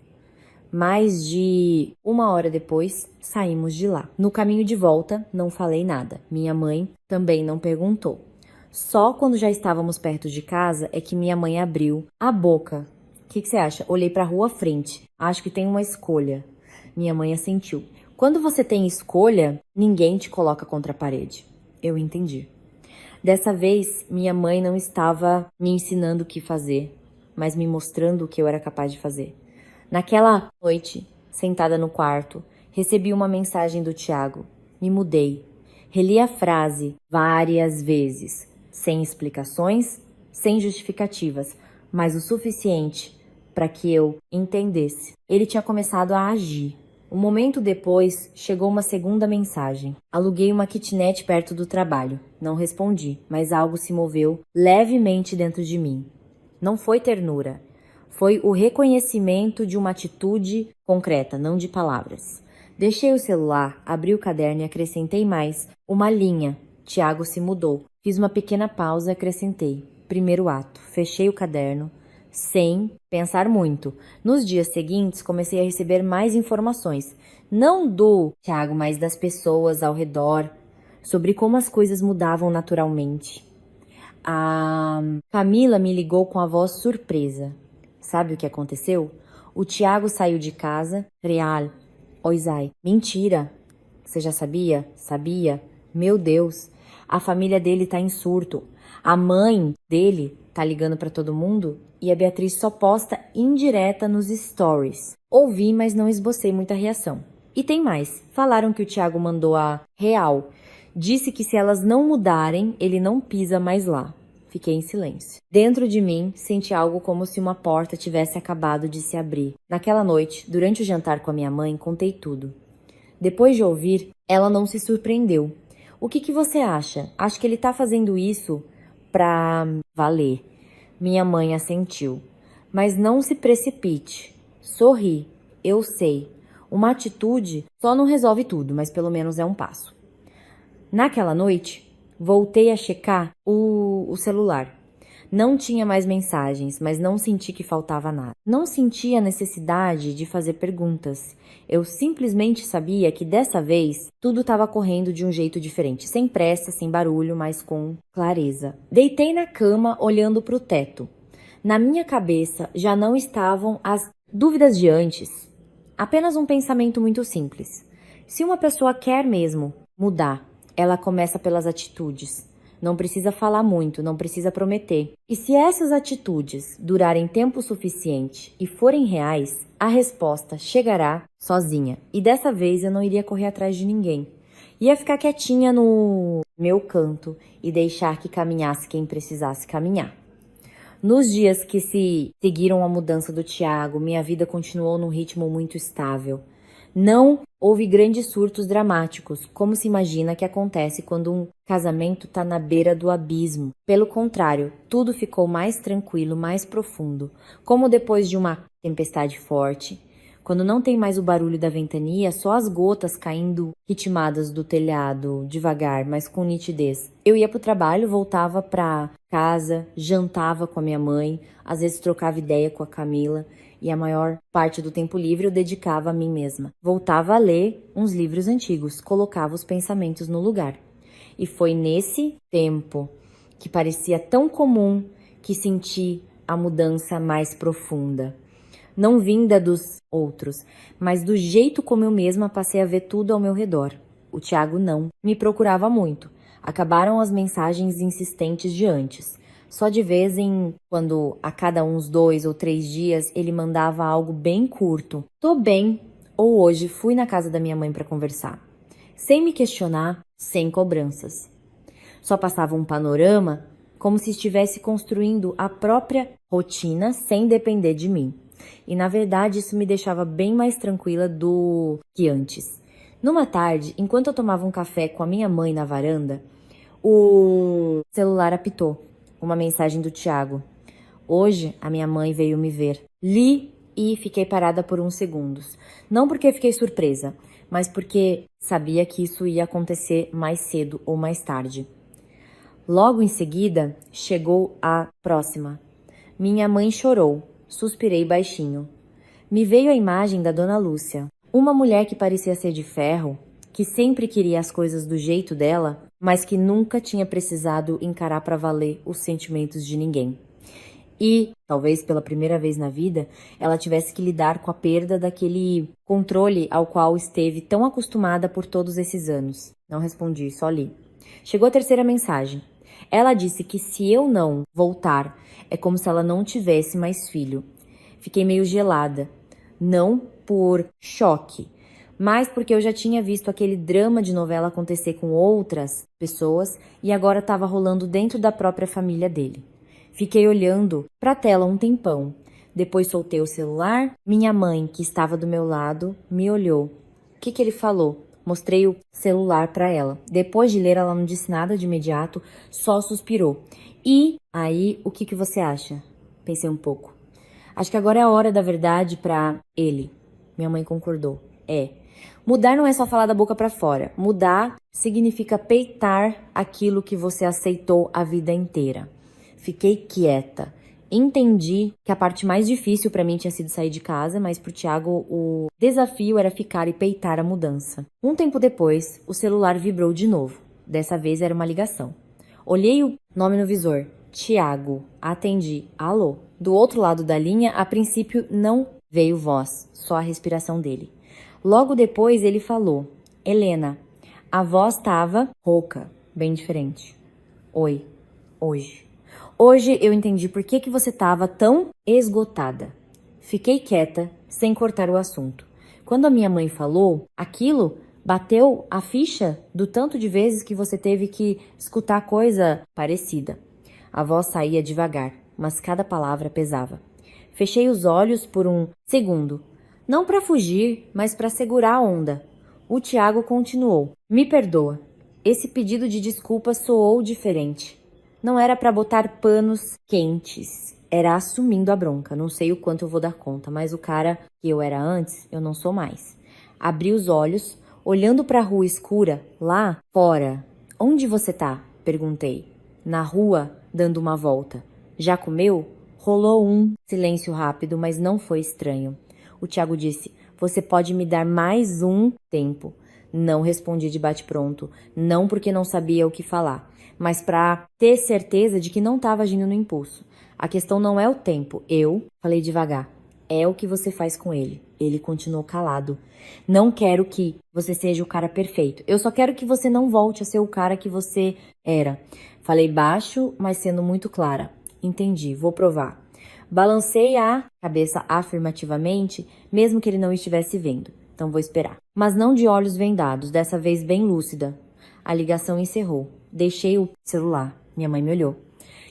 Mais de 1 hora depois, saímos de lá. No caminho de volta, não falei nada. Minha mãe também não perguntou. Só quando já estávamos perto de casa é que minha mãe abriu a boca. O que você acha? Olhei para a rua à frente. Acho que tem uma escolha. Minha mãe assentiu. Quando você tem escolha, ninguém te coloca contra a parede. Eu entendi. Dessa vez, minha mãe não estava me ensinando o que fazer, mas me mostrando o que eu era capaz de fazer. Naquela noite, sentada no quarto, recebi uma mensagem do Tiago. Me mudei. Reli a frase várias vezes, sem explicações, sem justificativas, mas o suficiente para que eu entendesse. Ele tinha começado a agir. Um momento depois, chegou uma segunda mensagem. Aluguei uma kitnet perto do trabalho. Não respondi, mas algo se moveu levemente dentro de mim. Não foi ternura. Foi o reconhecimento de uma atitude concreta, não de palavras. Deixei o celular, abri o caderno e acrescentei mais uma linha. Tiago se mudou. Fiz uma pequena pausa e acrescentei. Primeiro ato. Fechei o caderno. Sem pensar muito. Nos dias seguintes, comecei a receber mais informações, não do Tiago, mas das pessoas ao redor, sobre como as coisas mudavam naturalmente. A Camila me ligou com a voz surpresa. Sabe o que aconteceu? O Tiago saiu de casa. Real. Oizai. Mentira. Você já sabia? Sabia? Meu Deus. A família dele tá em surto. A mãe dele tá ligando pra todo mundo e a Beatriz só posta indireta nos stories. Ouvi, mas não esbocei muita reação. E tem mais. Falaram que o Tiago mandou a Real. Disse que se elas não mudarem, ele não pisa mais lá. Fiquei em silêncio. Dentro de mim, senti algo como se uma porta tivesse acabado de se abrir. Naquela noite, durante o jantar com a minha mãe, contei tudo. Depois de ouvir, ela não se surpreendeu. O que você acha? Acho que ele tá fazendo isso pra valer. Minha mãe assentiu. Mas não se precipite. Sorri. Eu sei. Uma atitude só não resolve tudo, mas pelo menos é um passo. Naquela noite, voltei a checar o celular. Não tinha mais mensagens, mas não senti que faltava nada. Não senti a necessidade de fazer perguntas. Eu simplesmente sabia que dessa vez tudo estava correndo de um jeito diferente, sem pressa, sem barulho, mas com clareza. Deitei na cama olhando para o teto. Na minha cabeça já não estavam as dúvidas de antes. Apenas um pensamento muito simples. Se uma pessoa quer mesmo mudar, ela começa pelas atitudes. Não precisa falar muito, não precisa prometer. E se essas atitudes durarem tempo suficiente e forem reais, a resposta chegará sozinha. E dessa vez eu não iria correr atrás de ninguém. Ia ficar quietinha no meu canto e deixar que caminhasse quem precisasse caminhar. Nos dias que se seguiram a mudança do Tiago, minha vida continuou num ritmo muito estável. Não houve grandes surtos dramáticos, como se imagina que acontece quando um casamento está na beira do abismo. Pelo contrário, tudo ficou mais tranquilo, mais profundo, como depois de uma tempestade forte. Quando não tem mais o barulho da ventania, só as gotas caindo ritmadas do telhado, devagar, mas com nitidez. Eu ia pro trabalho, voltava pra casa, jantava com a minha mãe, às vezes trocava ideia com a Camila, e a maior parte do tempo livre eu dedicava a mim mesma. Voltava a ler uns livros antigos, colocava os pensamentos no lugar. E foi nesse tempo que parecia tão comum que senti a mudança mais profunda. Não vinda dos outros, mas do jeito como eu mesma passei a ver tudo ao meu redor. O Tiago não me procurava muito. Acabaram as mensagens insistentes de antes. Só de vez em quando, a cada uns 2 ou 3 dias, ele mandava algo bem curto. Tô bem. Ou hoje fui na casa da minha mãe para conversar. Sem me questionar, sem cobranças. Só passava um panorama como se estivesse construindo a própria rotina sem depender de mim. E na verdade isso me deixava bem mais tranquila do que antes. Numa tarde, enquanto eu tomava um café com a minha mãe na varanda, o celular apitou. Uma mensagem do Tiago. Hoje a minha mãe veio me ver. Li e fiquei parada por uns segundos. Não porque fiquei surpresa, mas porque sabia que isso ia acontecer mais cedo ou mais tarde. Logo em seguida, chegou a próxima. Minha mãe chorou. Suspirei baixinho. Me veio a imagem da Dona Lúcia. Uma mulher que parecia ser de ferro, que sempre queria as coisas do jeito dela, mas que nunca tinha precisado encarar para valer os sentimentos de ninguém. E, talvez pela primeira vez na vida, ela tivesse que lidar com a perda daquele controle ao qual esteve tão acostumada por todos esses anos. Não respondi, só li. Chegou a terceira mensagem. Ela disse que se eu não voltar, é como se ela não tivesse mais filho. Fiquei meio gelada. Não por choque, mas porque eu já tinha visto aquele drama de novela acontecer com outras pessoas e agora estava rolando dentro da própria família dele. Fiquei olhando para a tela um tempão. Depois soltei o celular. Minha mãe, que estava do meu lado, me olhou. O que ele falou? Mostrei o celular para ela. Depois de ler, ela não disse nada de imediato, só suspirou. E aí, o que você acha? Pensei um pouco. Acho que agora é a hora da verdade para ele. Minha mãe concordou. É. Mudar não é só falar da boca para fora. Mudar significa peitar aquilo que você aceitou a vida inteira. Fiquei quieta. Entendi que a parte mais difícil para mim tinha sido sair de casa, mas pro Tiago o desafio era ficar e peitar a mudança. Um tempo depois, o celular vibrou de novo. Dessa vez era uma ligação. Olhei o nome no visor. Tiago. Atendi. Alô? Do outro lado da linha, a princípio não veio voz, só a respiração dele. Logo depois ele falou. Helena. A voz estava rouca, bem diferente. Oi. Hoje. Hoje eu entendi por que você estava tão esgotada. Fiquei quieta, sem cortar o assunto. Quando a minha mãe falou, aquilo bateu a ficha do tanto de vezes que você teve que escutar coisa parecida. A voz saía devagar, mas cada palavra pesava. Fechei os olhos por um segundo. Não para fugir, mas para segurar a onda. O Tiago continuou. Me perdoa. Esse pedido de desculpa soou diferente. Não era para botar panos quentes, era assumindo a bronca. Não sei o quanto eu vou dar conta, mas o cara que eu era antes, eu não sou mais. Abri os olhos, olhando para a rua escura, lá fora. Onde você tá? Perguntei. Na rua, dando uma volta. Já comeu? Rolou um silêncio rápido, mas não foi estranho. O Tiago disse, você pode me dar mais um tempo. Não respondi de bate-pronto, não porque não sabia o que falar, mas para ter certeza de que não estava agindo no impulso. A questão não é o tempo, eu falei devagar, é o que você faz com ele. Ele continuou calado. Não quero que você seja o cara perfeito, eu só quero que você não volte a ser o cara que você era. Falei baixo, mas sendo muito clara. Entendi, vou provar. Balancei a cabeça afirmativamente, mesmo que ele não estivesse vendo. Então vou esperar. Mas não de olhos vendados, dessa vez bem lúcida. A ligação encerrou. Deixei o celular. Minha mãe me olhou.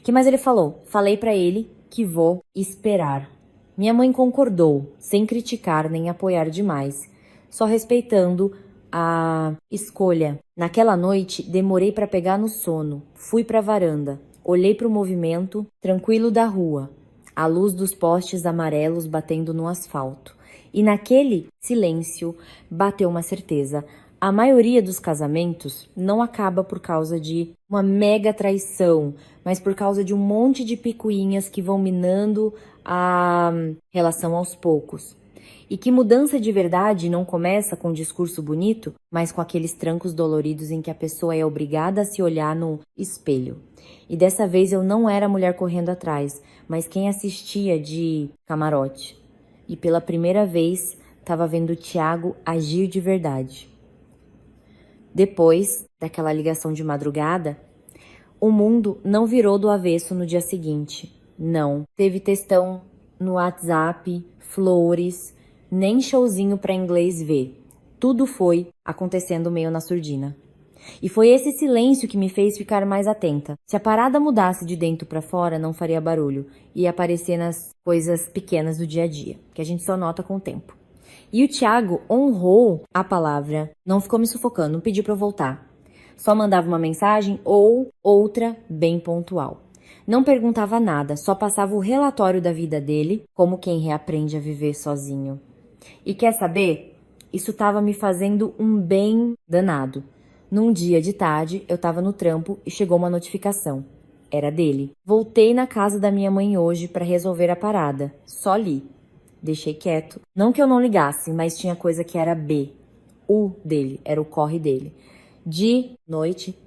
Que mais ele falou? Falei pra ele que vou esperar. Minha mãe concordou, sem criticar nem apoiar demais. só respeitando a escolha. Naquela noite, demorei para pegar no sono. Fui para a varanda, olhei para o movimento tranquilo da rua, a luz dos postes amarelos batendo no asfalto. E naquele silêncio bateu uma certeza. A maioria dos casamentos não acaba por causa de uma mega traição, mas por causa de um monte de picuinhas que vão minando a relação aos poucos. E que mudança de verdade não começa com um discurso bonito, mas com aqueles trancos doloridos em que a pessoa é obrigada a se olhar no espelho. E dessa vez eu não era a mulher correndo atrás, mas quem assistia de camarote. E pela primeira vez estava vendo o Thiago agir de verdade. Depois daquela ligação de madrugada, o mundo não virou do avesso no dia seguinte. Não. Teve textão no WhatsApp, flores, nem showzinho para inglês ver. Tudo foi acontecendo meio na surdina. E foi esse silêncio que me fez ficar mais atenta. Se a parada mudasse de dentro para fora, não faria barulho. Ia aparecer nas coisas pequenas do dia a dia, que a gente só nota com o tempo. E o Thiago honrou a palavra. Não ficou me sufocando, não pediu para eu voltar. Só mandava uma mensagem ou outra bem pontual. Não perguntava nada, só passava o relatório da vida dele, como quem reaprende a viver sozinho. E quer saber? Isso estava me fazendo um bem danado. Num dia de tarde, eu estava no trampo e chegou uma notificação. Era dele. Voltei na casa da minha mãe hoje para resolver a parada. Só li. Deixei quieto. Não que eu não ligasse, mas tinha coisa que era B. O dele, era o corre dele. De noite,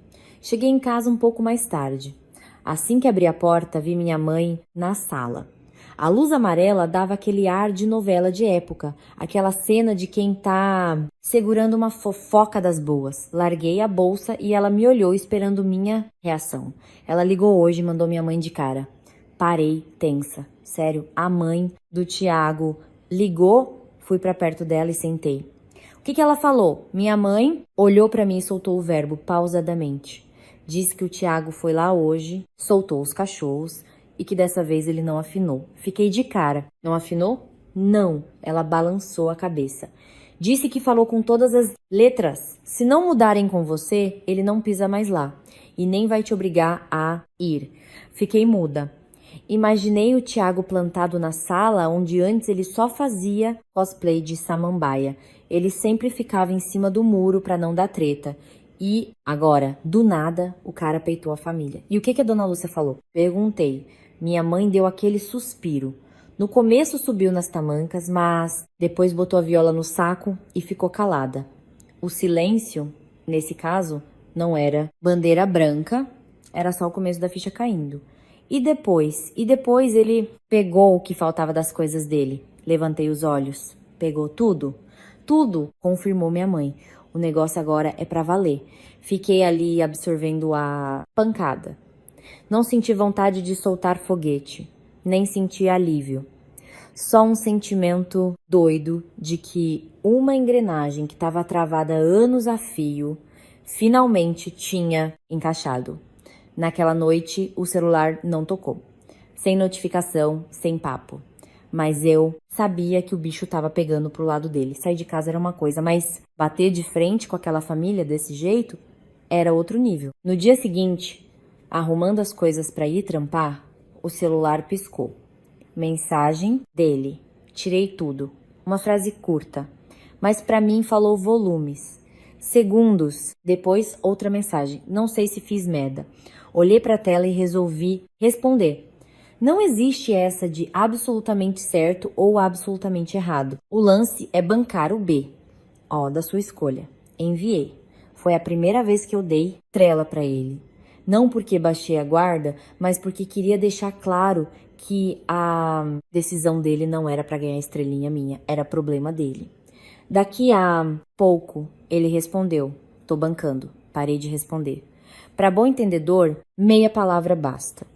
cheguei em casa um pouco mais tarde. Assim que abri a porta, vi minha mãe na sala. A luz amarela dava aquele ar de novela de época, aquela cena de quem tá segurando uma fofoca das boas. Larguei a bolsa e ela me olhou esperando minha reação. Ela ligou hoje e mandou minha mãe de cara. Parei, tensa. Sério, a mãe do Thiago ligou, fui pra perto dela e sentei. O que ela falou? Minha mãe olhou pra mim e soltou o verbo pausadamente. Disse que o Thiago foi lá hoje, soltou os cachorros e que dessa vez ele não afinou. Fiquei de cara. Não afinou? Não. Ela balançou a cabeça. Disse que falou com todas as letras. Se não mudarem com você, ele não pisa mais lá. E nem vai te obrigar a ir. Fiquei muda. Imaginei o Thiago plantado na sala onde antes ele só fazia cosplay de samambaia. Ele sempre ficava em cima do muro para não dar treta. E agora, do nada, o cara peitou a família. E o que a dona Lúcia falou? Perguntei. Minha mãe deu aquele suspiro. No começo subiu nas tamancas, mas depois botou a viola no saco e ficou calada. O silêncio, nesse caso, não era bandeira branca, era só o começo da ficha caindo. E depois ele pegou o que faltava das coisas dele. Levantei os olhos. Pegou tudo? Tudo, confirmou minha mãe. O negócio agora é pra valer. Fiquei ali absorvendo a pancada. Não senti vontade de soltar foguete, nem senti alívio. Só um sentimento doido de que uma engrenagem que estava travada anos a fio, finalmente tinha encaixado. Naquela noite, o celular não tocou. Sem notificação, sem papo. Mas eu sabia que o bicho estava pegando pro lado dele. Sair de casa era uma coisa, mas bater de frente com aquela família desse jeito era outro nível. No dia seguinte, arrumando as coisas para ir trampar, o celular piscou. Mensagem dele. Tirei tudo. Uma frase curta, mas para mim falou volumes. Segundos depois, outra mensagem. Não sei se fiz merda. Olhei para a tela e resolvi responder. Não existe essa de absolutamente certo ou absolutamente errado. O lance é bancar o B. Ó, da sua escolha. Enviei. Foi a primeira vez que eu dei trela para ele. Não porque baixei a guarda, mas porque queria deixar claro que a decisão dele não era para ganhar estrelinha minha, era problema dele. Daqui a pouco, ele respondeu. Tô bancando. Parei de responder. Para bom entendedor, meia palavra basta.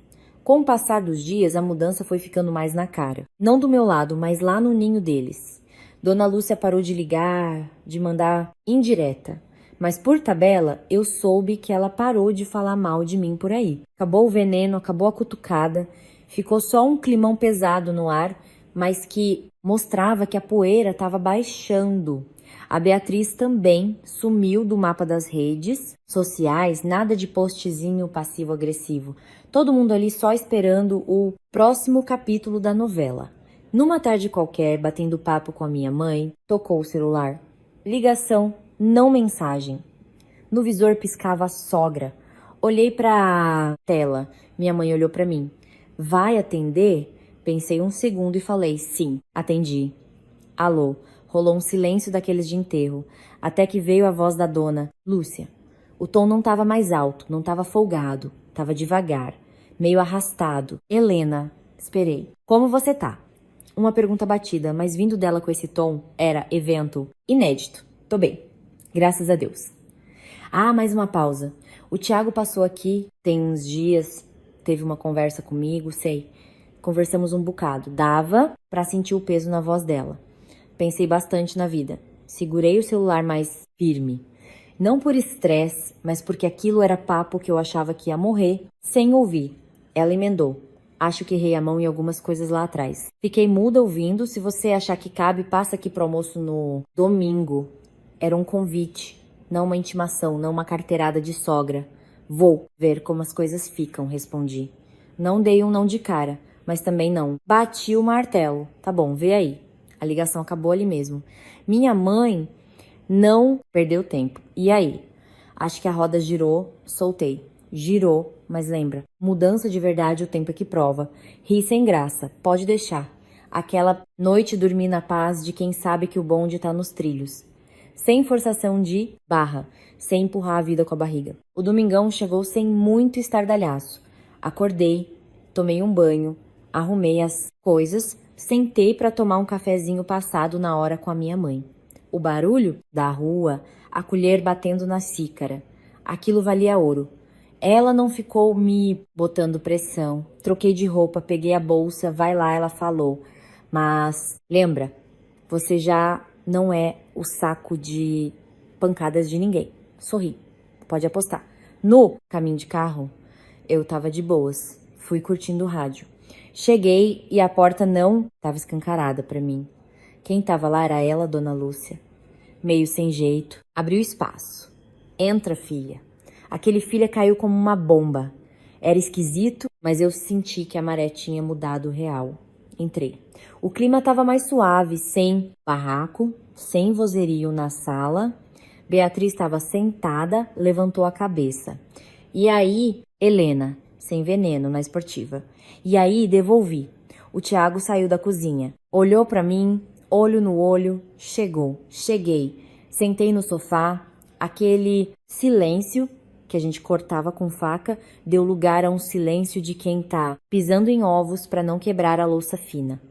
Com o passar dos dias, a mudança foi ficando mais na cara. Não do meu lado, mas lá no ninho deles. Dona Lúcia parou de ligar, de mandar indireta. Mas por tabela, eu soube que ela parou de falar mal de mim por aí. Acabou o veneno, acabou a cutucada. Ficou só um climão pesado no ar, mas que mostrava que a poeira estava baixando. A Beatriz também sumiu do mapa das redes sociais, nada de postzinho passivo-agressivo. Todo mundo ali só esperando o próximo capítulo da novela. Numa tarde qualquer, batendo papo com a minha mãe, tocou o celular. Ligação, não mensagem. No visor piscava a sogra. Olhei pra tela. Minha mãe olhou pra mim. Vai atender? Pensei um segundo e falei, sim. Atendi. Alô. Rolou um silêncio daqueles de enterro, até que veio a voz da dona, Lúcia. O tom não estava mais alto, não estava folgado, estava devagar, meio arrastado. Helena, esperei. Como você tá? Uma pergunta batida, mas vindo dela com esse tom, era evento inédito. Tô bem, graças a Deus. Ah, mais uma pausa. O Thiago passou aqui, tem uns dias, teve uma conversa comigo, sei. Conversamos um bocado. Dava pra sentir o peso na voz dela. Pensei bastante na vida. Segurei o celular mais firme. Não por estresse, mas porque aquilo era papo que eu achava que ia morrer, sem ouvir. Ela emendou. Acho que errei a mão em algumas coisas lá atrás. Fiquei muda ouvindo. Se você achar que cabe, passa aqui pro almoço no domingo. Era um convite, não uma intimação, não uma carteirada de sogra. Vou ver como as coisas ficam, respondi. Não dei um não de cara, mas também não. Bati o martelo. Tá bom, vê aí. A ligação acabou ali mesmo. Minha mãe não perdeu tempo. E aí? Acho que a roda girou, soltei. Girou, mas lembra, mudança de verdade o tempo é que prova. Ri sem graça, pode deixar. Aquela noite dormi na paz de quem sabe que o bonde tá nos trilhos. Sem forçação de barra, sem empurrar a vida com a barriga. O domingão chegou sem muito estardalhaço. Acordei, tomei um banho, arrumei as coisas, sentei para tomar um cafezinho passado na hora com a minha mãe. O barulho da rua, a colher batendo na xícara. Aquilo valia ouro. Ela não ficou me botando pressão. Troquei de roupa, peguei a bolsa, vai lá, ela falou. Mas lembra, você já não é o saco de pancadas de ninguém. Sorri, pode apostar. No caminho de carro, eu tava de boas. Fui curtindo o rádio. Cheguei e a porta não estava escancarada para mim. Quem estava lá era ela, Dona Lúcia. Meio sem jeito, abriu espaço. Entra, filha. Aquele filha caiu como uma bomba. Era esquisito, mas eu senti que a maré tinha mudado real. Entrei. O clima estava mais suave, sem barraco, sem vozerio na sala. Beatriz estava sentada, levantou a cabeça. E aí, Helena, sem veneno na esportiva. E aí, devolvi. O Thiago saiu da cozinha. Olhou para mim, olho no olho. Cheguei. Sentei no sofá. Aquele silêncio que a gente cortava com faca deu lugar a um silêncio de quem tá pisando em ovos para não quebrar a louça fina.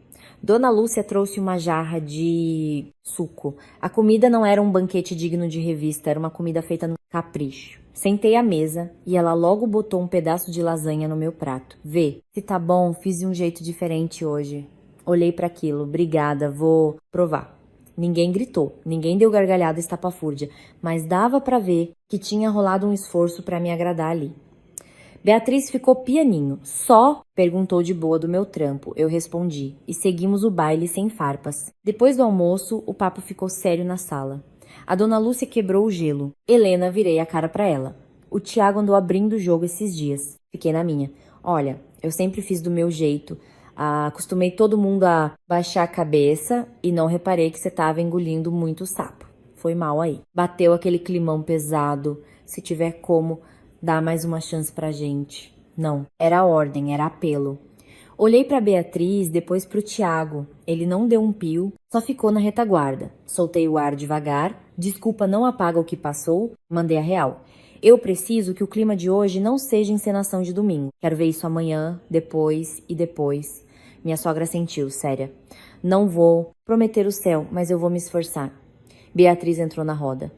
Dona Lúcia trouxe uma jarra de suco. A comida não era um banquete digno de revista, era uma comida feita no capricho. Sentei à mesa e ela logo botou um pedaço de lasanha no meu prato. Vê, se tá bom, fiz de um jeito diferente hoje. Olhei para aquilo, obrigada, vou provar. Ninguém gritou, ninguém deu gargalhada estapafúrdia, mas dava para ver que tinha rolado um esforço para me agradar ali. Beatriz ficou pianinho. Só perguntou de boa do meu trampo. Eu respondi. E seguimos o baile sem farpas. Depois do almoço, o papo ficou sério na sala. A Dona Lúcia quebrou o gelo. Helena, virei a cara pra ela. O Thiago andou abrindo o jogo esses dias. Fiquei na minha. Olha, eu sempre fiz do meu jeito. Acostumei todo mundo a baixar a cabeça e não reparei que você tava engolindo muito sapo. Foi mal aí. Bateu aquele climão pesado. Se tiver como, dá mais uma chance pra gente. Não, era ordem, era apelo. Olhei pra Beatriz, depois pro Thiago. Ele não deu um pio, só ficou na retaguarda. Soltei o ar devagar. Desculpa, não apaga o que passou. Mandei a real. Eu preciso que o clima de hoje não seja encenação de domingo. Quero ver isso amanhã, depois e depois. Minha sogra sentiu, séria. Não vou prometer o céu, mas eu vou me esforçar. Beatriz entrou na roda.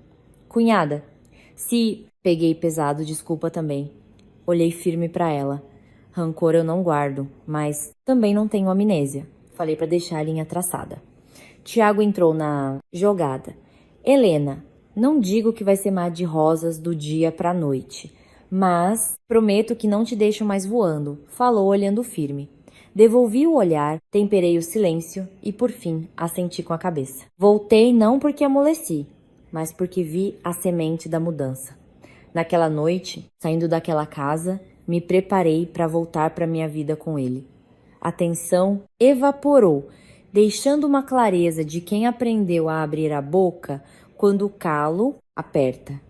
Cunhada, se peguei pesado, desculpa também. Olhei firme pra ela. Rancor eu não guardo, mas também não tenho amnésia. Falei pra deixar a linha traçada. Tiago entrou na jogada. Helena, não digo que vai ser mar de rosas do dia pra noite, mas prometo que não te deixo mais voando. Falou olhando firme. Devolvi o olhar, temperei o silêncio e, por fim, assenti com a cabeça. Voltei não porque amoleci, mas porque vi a semente da mudança. Naquela noite, saindo daquela casa, me preparei para voltar para minha vida com ele. A tensão evaporou, deixando uma clareza de quem aprendeu a abrir a boca quando o calo aperta.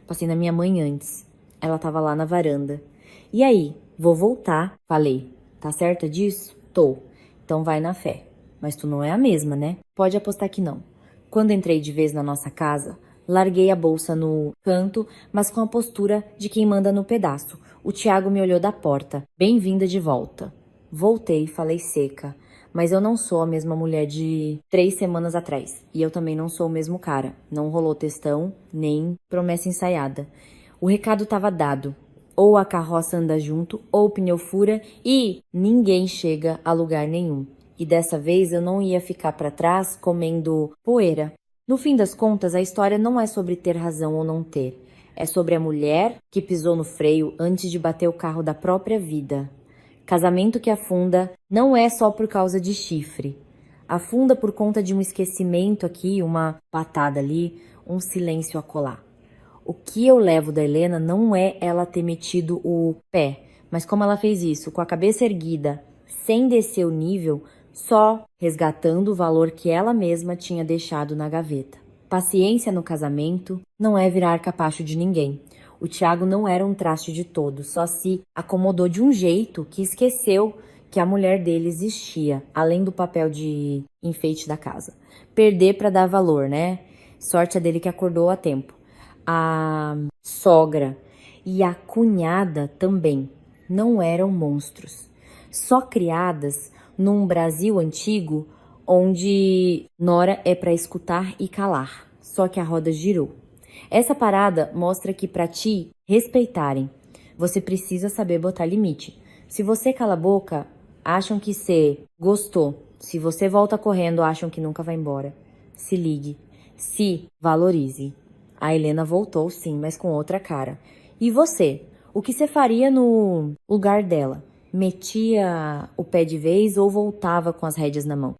Passei na minha mãe antes. Ela estava lá na varanda. E aí, vou voltar, falei. Tá certa disso? Tô. Então vai na fé. Mas tu não é a mesma, né? Pode apostar que não. Quando entrei de vez na nossa casa, larguei a bolsa no canto, mas com a postura de quem manda no pedaço. O Tiago me olhou da porta. Bem-vinda de volta. Voltei, falei seca. Mas eu não sou a mesma mulher de 3 semanas atrás. E eu também não sou o mesmo cara. Não rolou textão, nem promessa ensaiada. O recado estava dado. Ou a carroça anda junto, ou o pneu fura e ninguém chega a lugar nenhum. E dessa vez eu não ia ficar para trás comendo poeira. No fim das contas, a história não é sobre ter razão ou não ter. É sobre a mulher que pisou no freio antes de bater o carro da própria vida. Casamento que afunda não é só por causa de chifre. Afunda por conta de um esquecimento aqui, uma patada ali, um silêncio acolá. O que eu levo da Helena não é ela ter metido o pé, mas como ela fez isso, com a cabeça erguida, sem descer o nível, só resgatando o valor que ela mesma tinha deixado na gaveta. Paciência no casamento não é virar capacho de ninguém. O Tiago não era um traste de todos, só se acomodou de um jeito que esqueceu que a mulher dele existia, além do papel de enfeite da casa. Perder para dar valor, né? Sorte a dele que acordou a tempo. A sogra e a cunhada também não eram monstros, só criadas num Brasil antigo onde nora é para escutar e calar, só que a roda girou. Essa parada mostra que para te respeitarem, você precisa saber botar limite. Se você cala a boca, acham que você gostou. Se você volta correndo, acham que nunca vai embora. Se ligue, se valorize. A Helena voltou, sim, mas com outra cara. E você? O que você faria no lugar dela? Metia o pé de vez ou voltava com as rédeas na mão?